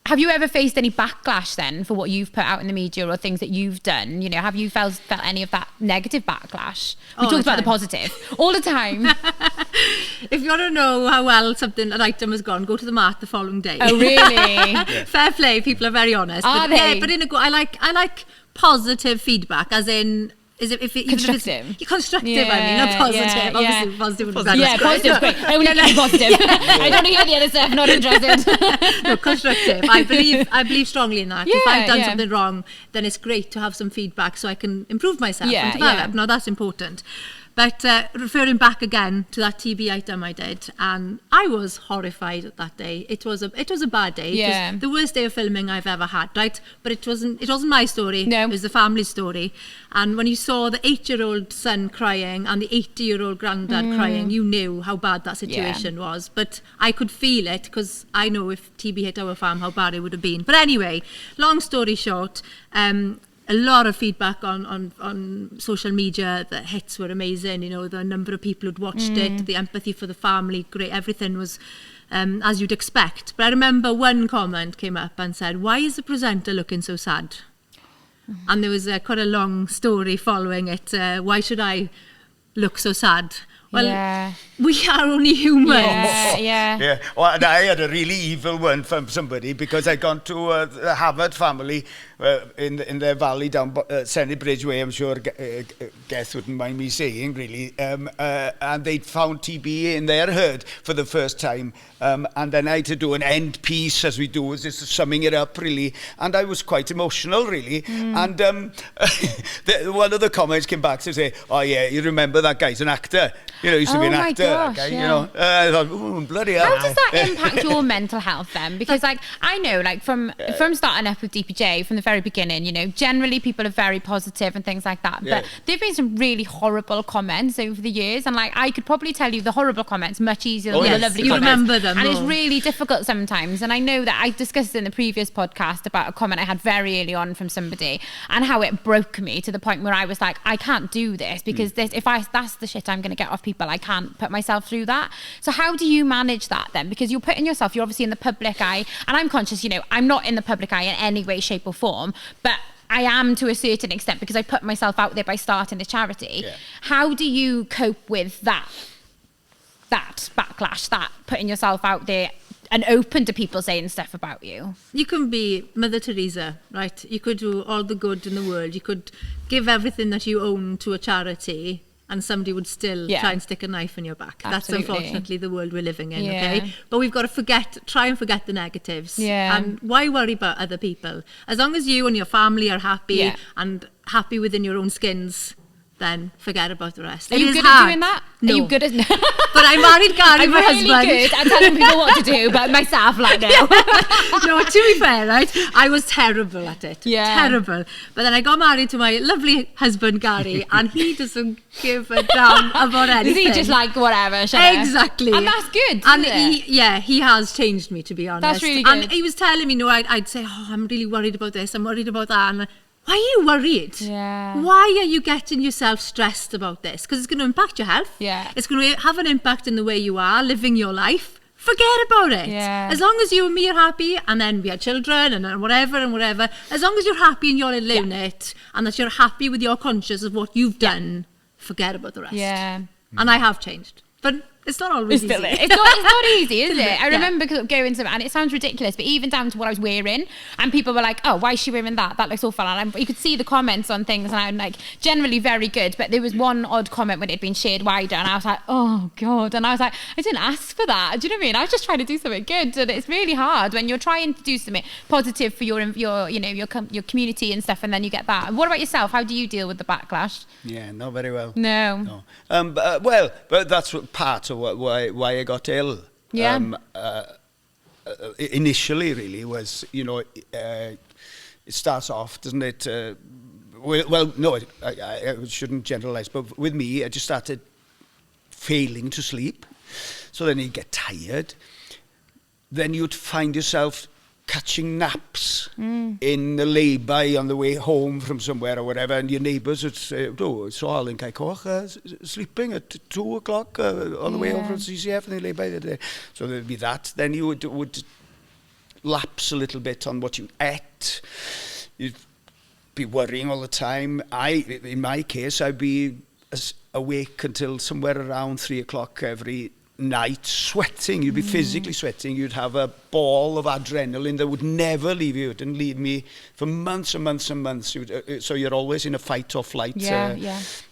Have you ever faced any backlash then for what you've put out in the media or things that you've done? You know, have you felt any of that negative backlash? We talked about the positive all the time. If you want to know how well an item has gone, go to the mart the following day. Oh, really? Fair play. People are very honest. Are they? Yeah, but I like positive feedback, as in. Constructive. Constructive, I mean, not positive. Obviously, positive would be better. Yeah, positive is great. I only like positive. I don't hear the other stuff, not interested. No, constructive. I believe strongly in that. If I've done something wrong, then it's great to have some feedback so I can improve myself and develop. Now, that's important. But referring back again to that TB item I did, and I was horrified that day. It was a bad day. It was the worst day of filming I've ever had, right? But it wasn't my story. No. It was the family story. And when you saw the 8-year-old son crying and the 80-year-old granddad crying, you knew how bad that situation was. But I could feel it, because I know if TB hit our farm, how bad it would have been. But anyway, long story short, a lot of feedback on social media. The hits were amazing, you know, the number of people who'd watched it, the empathy for the family, great, everything was as you'd expect. But I remember one comment came up and said, "Why is the presenter looking so sad?" And there was quite a long story following it. Why should I look so sad? Well, we are only human. Yeah. Well, and I had a really evil one from somebody because I'd gone to the Harvard family in their valley down Senate Bridge Way, I'm sure Geth wouldn't mind me saying, really. And they'd found TB in their herd for the first time. And then I had to do an end piece, as we do, just summing it up, really. And I was quite emotional, really. And one of the comments came back to say, oh, yeah, you remember that guy's an actor. You know, he used to be an actor, gosh, that guy, yeah. you know. I thought, ooh, bloody hell. How does that impact your mental health then? Because like I know, like from starting up with DPJ from the very beginning, you know, generally people are very positive and things like that. Yeah. But there've been some really horrible comments over the years, and like I could probably tell you the horrible comments much easier than the lovely you comments. remember them. And it's really difficult sometimes. And I know that I discussed in the previous podcast about a comment I had very early on from somebody and how it broke me to the point where I was like, I can't do this because that's the shit I'm going to get off people. I can't put myself through that. So how do you manage that then? Because you're putting yourself, you're obviously in the public eye, and I'm conscious, you know, I'm not in the public eye in any way, shape or form, but I am to a certain extent because I put myself out there by starting a charity. Yeah. How do you cope with that backlash, that putting yourself out there and open to people saying stuff about you? You can be Mother Teresa, right? You could do all the good in the world. You could give everything that you own to a charity and somebody would still try and stick a knife in your back. Absolutely. That's unfortunately the world we're living in, okay? But we've got to try and forget the negatives. Yeah. And why worry about other people? As long as you and your family are happy and happy within your own skins, then forget about the rest. Are you good at doing that? No. Are you good at... But I married Gary, my husband. I'm really good at telling people what to do, but myself, like, no. No, to be fair, right, I was terrible at it. Yeah. Terrible. But then I got married to my lovely husband, Gary, and he doesn't give a damn about anything. Is he just like, whatever, exactly. And that's good, and he has changed me, to be honest. That's really good. And he was telling me, I'd say, oh, I'm really worried about this, I'm worried about that, and why are you worried? Yeah. Why are you getting yourself stressed about this? Because it's going to impact your health. Yeah. It's going to have an impact in the way you are living your life. Forget about it. Yeah. As long as you and me are happy, and then we had children and whatever, as long as you're happy and you're alone it, and that you're happy with your conscience of what you've done, forget about the rest. Yeah. And I have changed. But it's not always easy. It's not easy, is it? I remember going to, and it sounds ridiculous, but even down to what I was wearing, and people were like, oh, why is she wearing that? That looks awful. And you could see the comments on things, and I'm like, generally very good, but there was one odd comment when it had been shared wider, and I was like, oh God. And I was like, I didn't ask for that. Do you know what I mean? I was just trying to do something good, and it's really hard when you're trying to do something positive for your community and stuff, and then you get that. And what about yourself? How do you deal with the backlash? Yeah, not very well. No. But that's part of why I got ill. Yeah. Initially, really, was, it starts off, doesn't it? No, I shouldn't generalise, but with me, I just started failing to sleep. So then you'd get tired. Then you'd find yourself catching naps in the lay-by on the way home from somewhere or whatever, and your neighbours would say, oh, so Alun sleeping at 2 o'clock on the way home from CCF, and they lay by the day. So there'd be that. Then you would lapse a little bit on what you ate. You'd be worrying all the time. In my case, I'd be awake until somewhere around 3 o'clock every night, sweating. You'd be physically sweating. You'd have a ball of adrenaline that would never leave you. It didn't leave me for months and months and months. So you're always in a fight or flight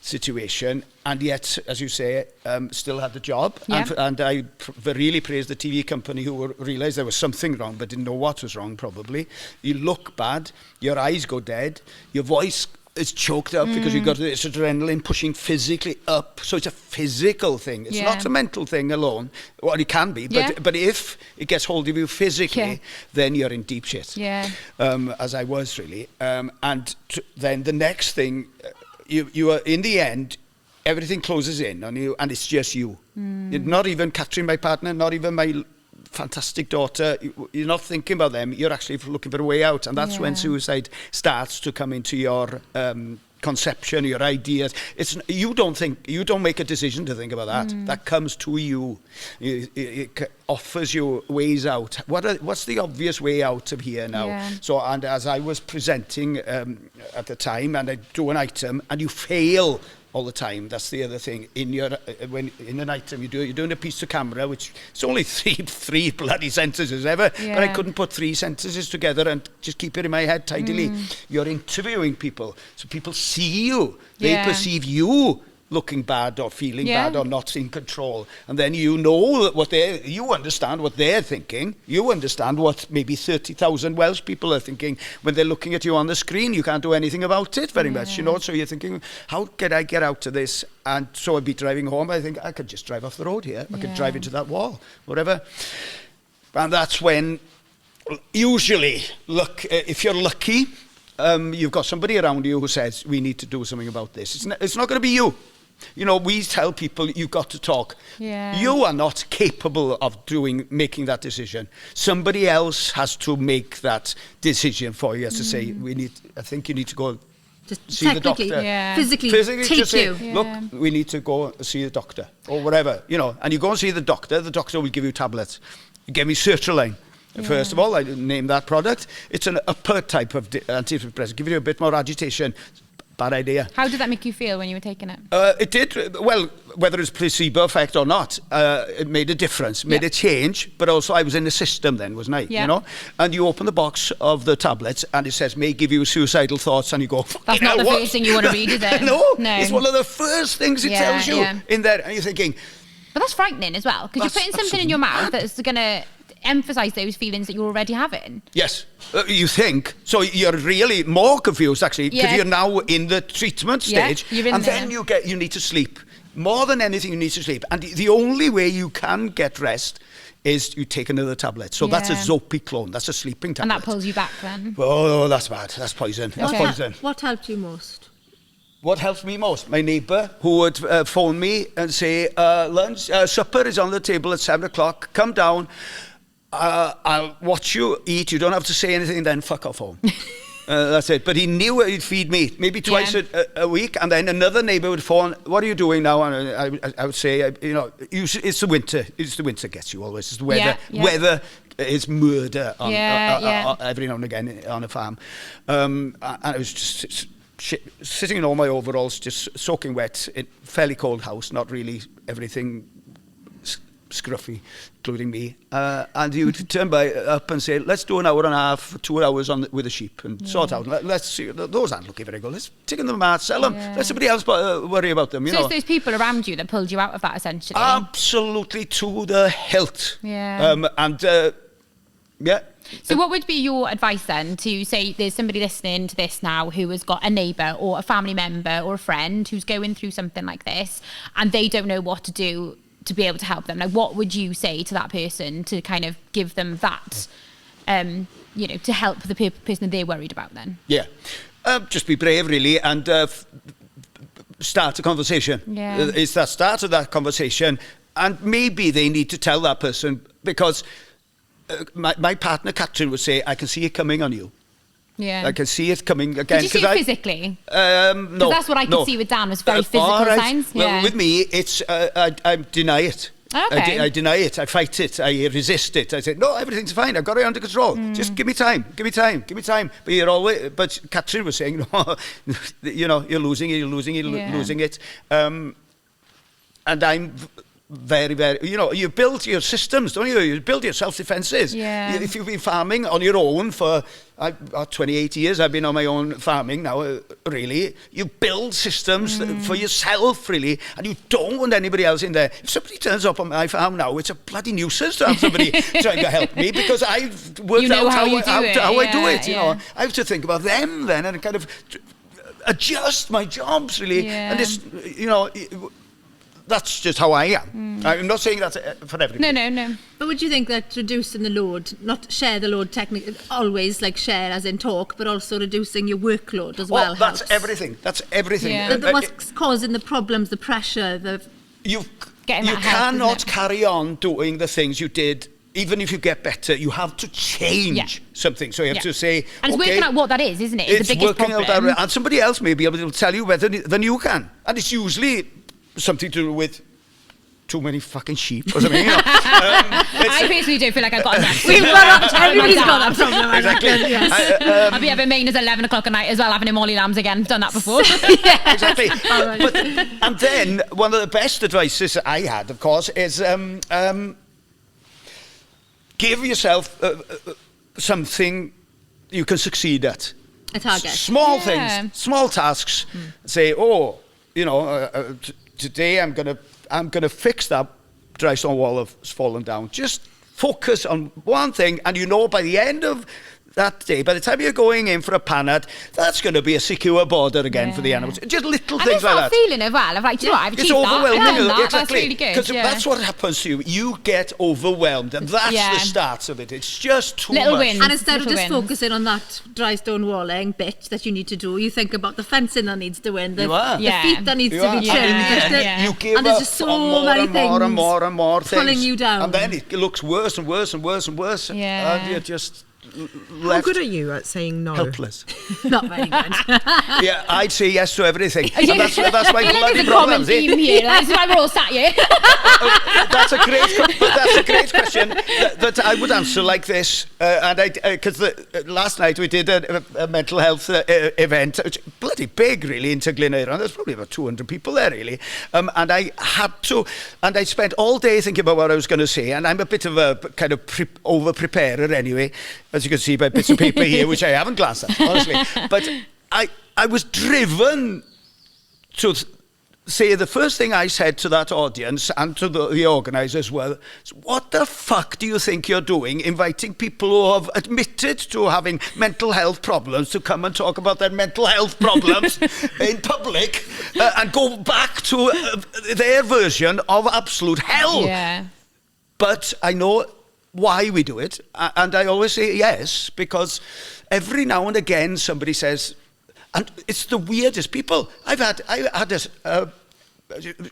situation. And yet, as you say, still had the job. Yeah. And I really praise the TV company who realised there was something wrong but didn't know what was wrong, probably. You look bad, your eyes go dead, your voice is choked up because you've got this adrenaline pushing physically up. So it's a physical thing. It's not a mental thing alone. Well, it can be, but if it gets hold of you physically, then you're in deep shit. Yeah. As I was, really. Then the next thing, you are, in the end, everything closes in on you, and it's just you. Not even Catherine, my partner, not even my fantastic daughter. You're not thinking about them. You're actually looking for a way out, and that's when suicide starts to come into your conception, your ideas. You don't make a decision to think about that. That comes to you. It offers you ways out. What's the obvious way out of here now? Yeah. So, and as I was presenting at the time, and I do an item, and you fail all the time. That's the other thing. In an item you're doing a piece to camera, which it's only three bloody sentences ever, but I couldn't put 3 sentences together and just keep it in my head tidily. You're interviewing people, so people see you. They perceive you looking bad or feeling bad or not in control, and then you know you understand what they're thinking. You understand what maybe 30,000 Welsh people are thinking when they're looking at you on the screen. You can't do anything about it very much, you know. So you're thinking, how can I get out of this? And so I'd be driving home. I think I could just drive off the road here. I could drive into that wall, whatever. And that's when, usually, if you're lucky, you've got somebody around you who says, we need to do something about this. It's not going to be you. You know, we tell people, you've got to talk. Yeah. You are not capable of making that decision. Somebody else has to make that decision for you. Has to say, I think you need to go just see the doctor. Physically take say, you. Look, we need to go see the doctor, or whatever, you know. And you go and see the doctor will give you tablets. You give me sertraline. First of all, I name that product. It's an upper type of antidepressant. Give you a bit more agitation. Bad idea. How did that make you feel when you were taking it? It did. Well, whether it's placebo effect or not, it made a difference, made a change. But also, I was in the system then, wasn't I? You know. And you open the box of the tablets, and it says, "May give you suicidal thoughts," and you go, "That's not the first thing you want to read, is it?" No, it's one of the first things it tells you in there, and you're thinking. But that's frightening as well, because you're putting something in your mouth that's going to emphasise those feelings that you're already having. Yes, you think. So you're really more confused, actually, because you're now in the treatment stage, and then you need to sleep. More than anything, you need to sleep. And the only way you can get rest is you take another tablet. So that's a Zopiclone. That's a sleeping tablet. And that pulls you back then? Oh, that's bad. That's poison. That's poison. What helped you most? What helps me most? My neighbour, who would phone me and say, supper is on the table at 7 o'clock. Come down. I'll watch you eat. You don't have to say anything, then fuck off home. That's it. But he knew he'd feed me, maybe twice a week. And then another neighbour would phone, what are you doing now? And I would say, it's the winter. It's the winter gets you always. It's the weather. Weather is murder every now and again on a farm. And I was just sitting in all my overalls, just soaking wet, in a fairly cold house, not really everything scruffy, including me, and he would turn up and say, let's do an hour and a half, 2 hours with the sheep and sort out. Let's see, those aren't looking very good. Let's take them out, sell them. Let somebody else worry about them. So it's those people around you that pulled you out of that, essentially. Absolutely, to the hilt. So what would be your advice then to say there's somebody listening to this now who has got a neighbour or a family member or a friend who's going through something like this and they don't know what to do to be able to help them? Like, what would you say to that person to kind of give them that, to help the person that they're worried about then? Yeah. Just be brave, really, and start a conversation. It's the start of that conversation, and maybe they need to tell that person, because my partner, Catherine, would say, I can see it coming on you. Yeah. I can see it coming again. Did you see it physically? No. That's what I could see with Dan, was very physical signs. Well, with me, it's I deny it. Okay. I deny it. I fight it. I resist it. I say, no, everything's fine. I've got it under control. Just give me time. Give me time. Give me time. But Catherine was saying, no, you're losing it. You're losing it. You're losing it. And I'm very, very, you build your systems, don't you? You build your self-defences. Yeah. If you've been farming on your own for 28 years, I've been on my own farming now, really. You build systems for yourself, really, and you don't want anybody else in there. If somebody turns up on my farm now, it's a bloody nuisance to have somebody trying to help me, because I've worked out how I do it. I have to think about them then and kind of adjust my jobs, really. Yeah. And it's, that's just how I am. I'm not saying that for everybody. No. But would you think that reducing the load, not share the load technically, always like share as in talk, but also reducing your workload as well that's helps? Everything. That's everything. Yeah. What's causing the problems, the pressure, You cannot carry on doing the things you did. Even if you get better, you have to change something. So you have to say, and it's working out what that is, isn't it? It's the biggest working problem. Out, and somebody else may be able to tell you better than you can. And it's usually something to do with too many fucking sheep or something. I personally don't feel like I've got enough. Everybody's got that problem. Exactly. I'll be having Meinir's 11 o'clock at night as well, having him molly lambs again. I've done that before. Exactly. But, and then one of the best advices I had, of course, is give yourself something you can succeed at. A target. Small things, small tasks. Say, today I'm gonna fix that dry stone wall that's fallen down. Just focus on one thing, and by the end of that day, by the time you're going in for a panad, that's going to be a secure border again for the animals. Just little things like that. Feeling as well of like, do you know what, I've achieved it's overwhelming. that. Exactly. That's really good. Because that's what happens to you. You get overwhelmed, and that's the start of it. It's just too little much. Wins, and instead of just wins. Focusing on that dry stone walling bit that you need to do, you think about the fencing that needs to win, the feet that needs to be trimmed. You give and there's just so many things more and things pulling you down. And then it looks worse and worse and worse and worse. Yeah. And you're just How good are you at saying no? helpless. Not very good. Yeah, I'd say yes to everything. And that's my bloody There's a problem. common theme here. That's why we're all sat here. That's a great question that I would answer like this. Because last night we did a mental health event, which is bloody big, really, into Gleneyre, and there's probably about 200 people there, really. And I spent all day thinking about what I was going to say, and I'm a bit of a kind of over-preparer anyway, as you can see by bits of paper here, which I haven't glanced at, honestly. But I was driven to say the first thing I said to that audience and to the organisers was, what the fuck do you think you're doing inviting people who have admitted to having mental health problems to come and talk about their mental health problems in public and go back to their version of absolute hell? Yeah. But I know why we do it, and I always say yes, because every now and again somebody says, and it's the weirdest people. I had a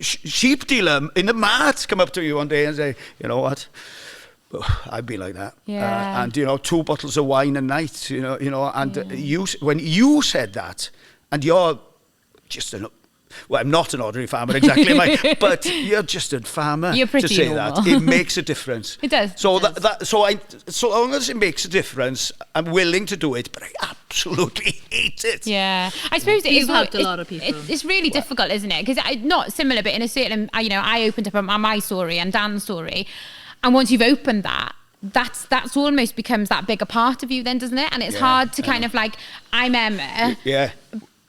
sheep dealer in the mart come up to me one day and say, you know what, I'd be like that. Yeah. And 2 bottles of wine a night, and when you said that, and you're just well, I'm not an ordinary farmer exactly, but you're just a farmer. You're pretty to say normal. that. It makes a difference. It does. So so long as it makes a difference, I'm willing to do it, but I absolutely hate it. Yeah, I suppose it is. You've helped a lot of people. It's really difficult, isn't it? Because not similar, but in a certain, I opened up my story and Dan's story, and once you've opened that, that's almost becomes that bigger part of you, then, doesn't it? And it's hard to kind of like, I'm Emma. Yeah.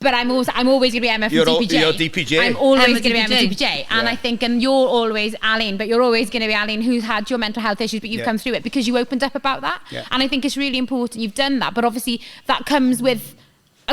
But I'm always going to be Emma from DPJ. You're DPJ. I'm always Emma going to be Emma DPJ. DPJ. And I think, and you're always Alun, but you're always going to be Alun who's had your mental health issues, but you've come through it because you opened up about that. Yeah. And I think it's really important you've done that. But obviously that comes with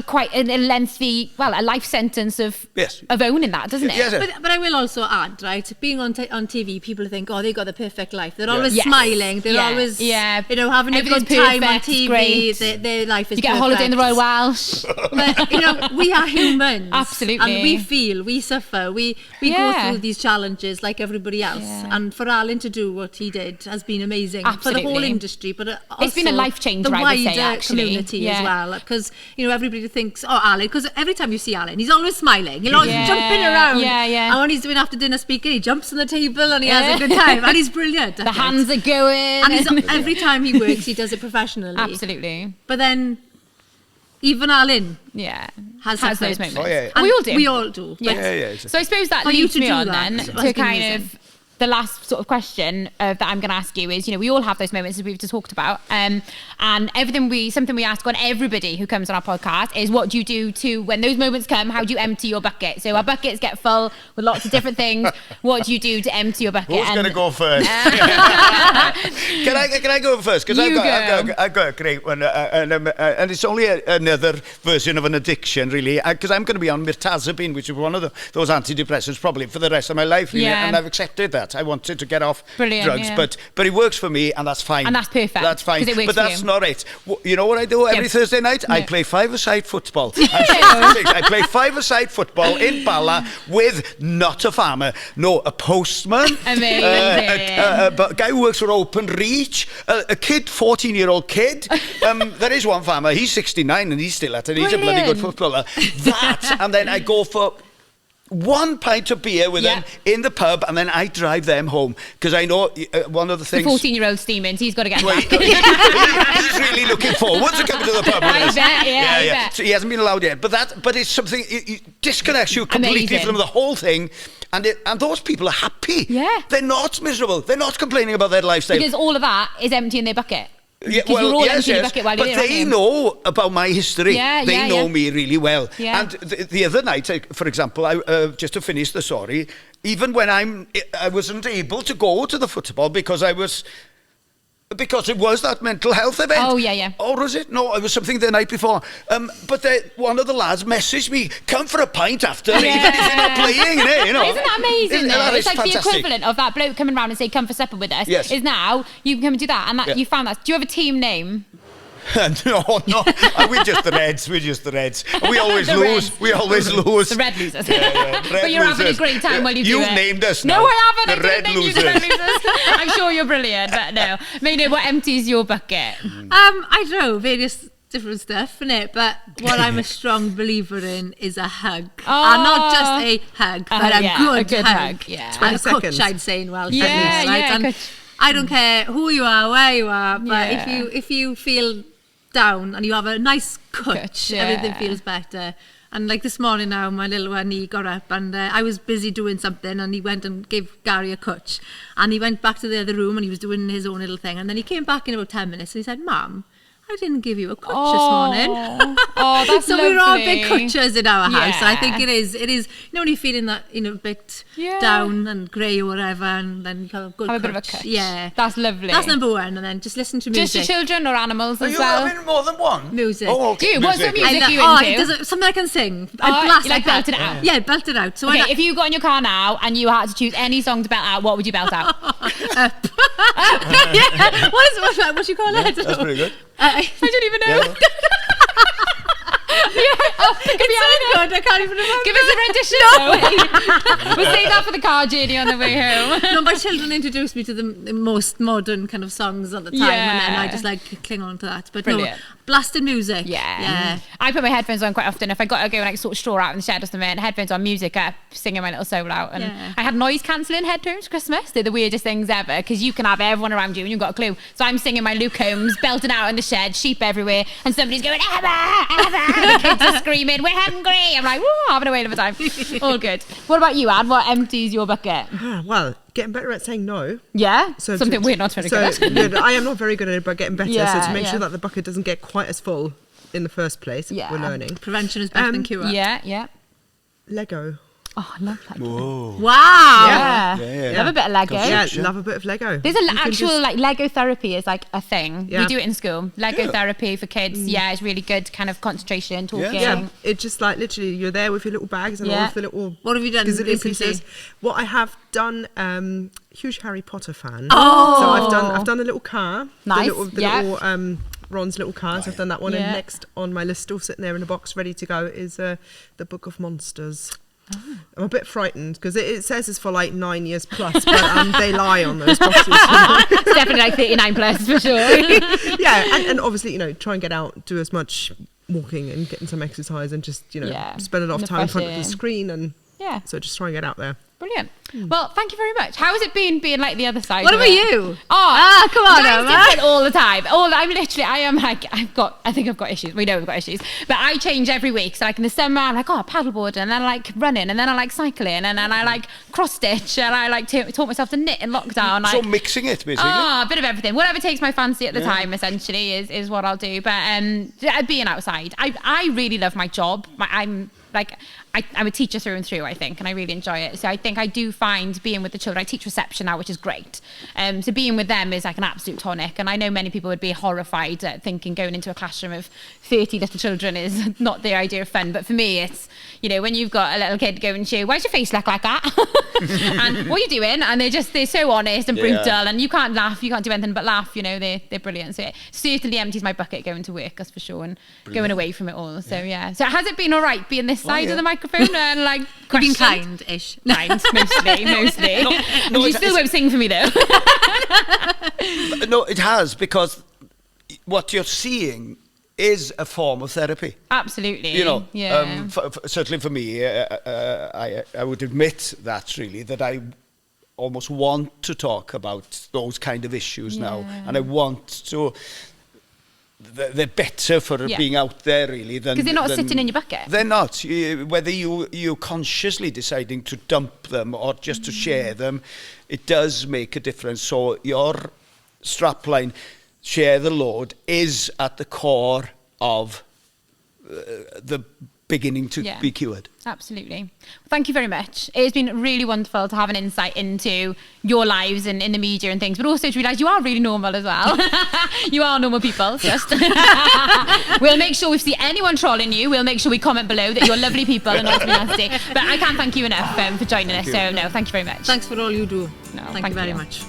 quite a lengthy, a life sentence of owning that, doesn't it? Yes. But I will also add, right, being on TV, people think, they got the perfect life. They're always smiling. They're always, having a good time on TV. Their life is You get a holiday in the Royal Welsh. But, we are humans. Absolutely. And we feel, we suffer, we go through these challenges like everybody else. Yeah. And for Alun to do what he did has been amazing. Absolutely. For the whole industry, but also it's been a life changer, the I would say, wider actually. community as well. Because, everybody thinks, Alun, because every time you see Alun, he's always smiling. He's always jumping around. Yeah. And when he's doing after dinner speaking, he jumps on the table and he has a good time. And he's brilliant. The hands are going. And every time he works, he does it professionally. Absolutely. But then, even Alun has those moments. Oh, yeah. And we all do. We all do. Yes. Yeah. So I suppose that For you leads to me do on that then has to been kind amazing. of the last sort of question that I'm going to ask you is, we all have those moments as we've just talked about, and something we ask on everybody who comes on our podcast is, what do you do to, when those moments come, how do you empty your bucket? So our buckets get full with lots of different things. What do you do to empty your bucket? Who's going to go first? Can I go first? Because I've got a great one, and it's only another version of an addiction, really. Because I'm going to be on mirtazapine, which is one of those antidepressants probably for the rest of my life, really, and I've accepted that. I wanted to get off drugs, but it works for me, and that's fine. And that's perfect. That's fine. It works but that's not it. You know what I do every Thursday night? I play five-a-side football. I play five-a-side football in Bala with not a farmer, a postman, a guy who works for Open Reach, a kid, 14-year-old kid. There is one farmer. He's 69 and he's still at it. He's a bloody good footballer. And then I go for one pint of beer with them in the pub, and then I drive them home. Because I know one of the things... The 14-year-old Steemans, he's got to get back. He's really looking forward to coming to the pub with us. I bet. So he hasn't been allowed yet. But it's something, it disconnects you completely from the whole thing. And those people are happy. Yeah. They're not miserable. They're not complaining about their lifestyle. Because all of that is empty in their bucket. Yeah, because you're all empty in the bucket while you're but there, they know about my history. They know me really well. Yeah. And the other night, for example, just to finish the story, even when I wasn't able to go to the football because it was that mental health event. Oh, yeah. Or was it? No, it was something the night before. But one of the lads messaged me, come for a pint after, even if you're not playing, you know. Isn't that amazing, though? It's like fantastic. the equivalent of that bloke coming around and say, come for supper with us. Yes. Is now, you can come and do that. And you found that. Do you have a team name? No. We're just the Reds. We always lose. The Red Losers. Yeah. But you're having a great time while you do it. You've named us now. No, I haven't. The I Red didn't name you the Red Losers. I'm sure you're brilliant, but no. Meinir, what empties your bucket? I don't know, various different stuff, innit? But what I'm a strong believer in is a hug. Oh. And not just a hug, but a good hug. Yeah. 20 And a seconds. coach, I'd say in Welsh. Yeah, at least, right? yeah, And coach. I don't care who you are, where you are, but Yeah. if you feel down and you have a nice coach, yeah. everything feels better. And like this morning now, my little one, he got up and I was busy doing something and he went and gave Gary a coach. And he went back to the other room and he was doing his own little thing. And then he came back in about 10 minutes and he said, Mum, I didn't give you a coach this morning. Oh, that's so lovely. we're all big coaches in our house. Yeah. I think it is, you know, when you're feeling that, a bit down and grey or whatever, and then you have a good Have a coach. bit of a coach. Yeah. That's lovely. That's number one. And then just listen to music. Just your children or animals Are as you well? having more than one? Music. Oh, okay. Do you? What's the music And, you into? something I can sing. Oh, I blast you like that. belt it out? Yeah, belt it out. So Okay, if you got in your car now and you had to choose any song to belt out, what would you belt out? yeah. What you call it? That's pretty good. I don't even know. Yeah. It's so good, I can't even remember. Give us a rendition. We'll save that for the car journey on the way home. No, my children introduced me to the most modern kind of songs at the time, and then I just cling on to that. But Brilliant. no, blasting music. Yeah. I put my headphones on quite often. If I got to go and like sort of straw out in the shed or something, headphones on, music up, singing my little solo out. And I had noise cancelling headphones for Christmas. They're the weirdest things ever because you can have everyone around you and you've got a clue. So I'm singing my Luke Combs, belting out in the shed, sheep everywhere, and somebody's going, Emma! And the kids are screaming, we're hungry! I'm like, woo, having a whale of a time. All good. What about you, Ad? What empties your bucket? Well, getting better at saying no. Yeah? So Something we're not very good at. No, I am not very good at it, but getting better. Yeah, so to make yeah. sure that the bucket doesn't get quite as full in the first place, we're learning. Prevention is better than cure. Yeah. Lego. Oh, I love Lego. Whoa. Wow. Yeah. Love a bit of Lego. Yeah, love a bit of Lego. There's an actual like Lego therapy is like a thing. Yeah. We do it in school. Lego therapy for kids. Yeah, it's really good kind of concentration, talking. Yeah, it's just like literally you're there with your little bags and all of the little. What have you done gazillion recently? pieces. What I have done, huge Harry Potter fan. Oh. So I've done a little car. Nice, The little Ron's little cars. I've done that one, and next on my list, still sitting there in a box ready to go, is the Book of Monsters. Oh. I'm a bit frightened because it says it's for like 9 years plus, but they lie on those boxes. It's definitely like 39 plus for sure. Yeah, and obviously, try and get out, do as much walking and getting some exercise, and just spend a lot of time in front of the screen, and so just try and get out there. Brilliant. Well, thank you very much. How has it been being like the other side? What of about it? you? Oh, come on, mine's Emma. different all the time. I think I've got issues. We know we've got issues. But I change every week. So like in the summer, I'm like, paddleboard, and then I like running, and then I like cycling, and then I like cross stitch, and I like taught myself to knit in lockdown. So mixing it, basically. Oh, a bit of everything. Whatever takes my fancy at the time, essentially, is what I'll do. But being outside, I really love my job. I'm a teacher through and through, I think, and I really enjoy it. So I think I do find being with the children, I teach reception now, which is great. So being with them is like an absolute tonic. And I know many people would be horrified at thinking going into a classroom of 30 little children is not the idea of fun. But for me, it's, when you've got a little kid going to you, why does your face look like that? And what are you doing? And they're so honest and brutal, and you can't laugh, you can't do anything but laugh, they're brilliant. So it certainly empties my bucket going to work, that's for sure, and going away from it all. So So has it been all right being this side of the microphone and like You've been questioned? kind-ish. Kind, mostly. No, She still won't sing for me though. No, it has, because what you're seeing is a form of therapy. Absolutely. You know, yeah. Certainly for me, I would admit that really, that I almost want to talk about those kind of issues now, and I want to. They're better for being out there really than... Because they're not sitting in your bucket. They're not. Whether you're consciously deciding to dump them or just to share them, it does make a difference. So your strapline, share the load, is at the core of the beginning to be cured. Absolutely. Well, thank you very much. It's been really wonderful to have an insight into your lives and in the media and things, but also to realise you are really normal as well. You are normal people, just. We'll make sure if we see anyone trolling you, we'll make sure we comment below that you're lovely people and not to be nasty. But I can't thank you enough for joining us. So, no, thank you very much. Thanks for all you do. No, thank you very much.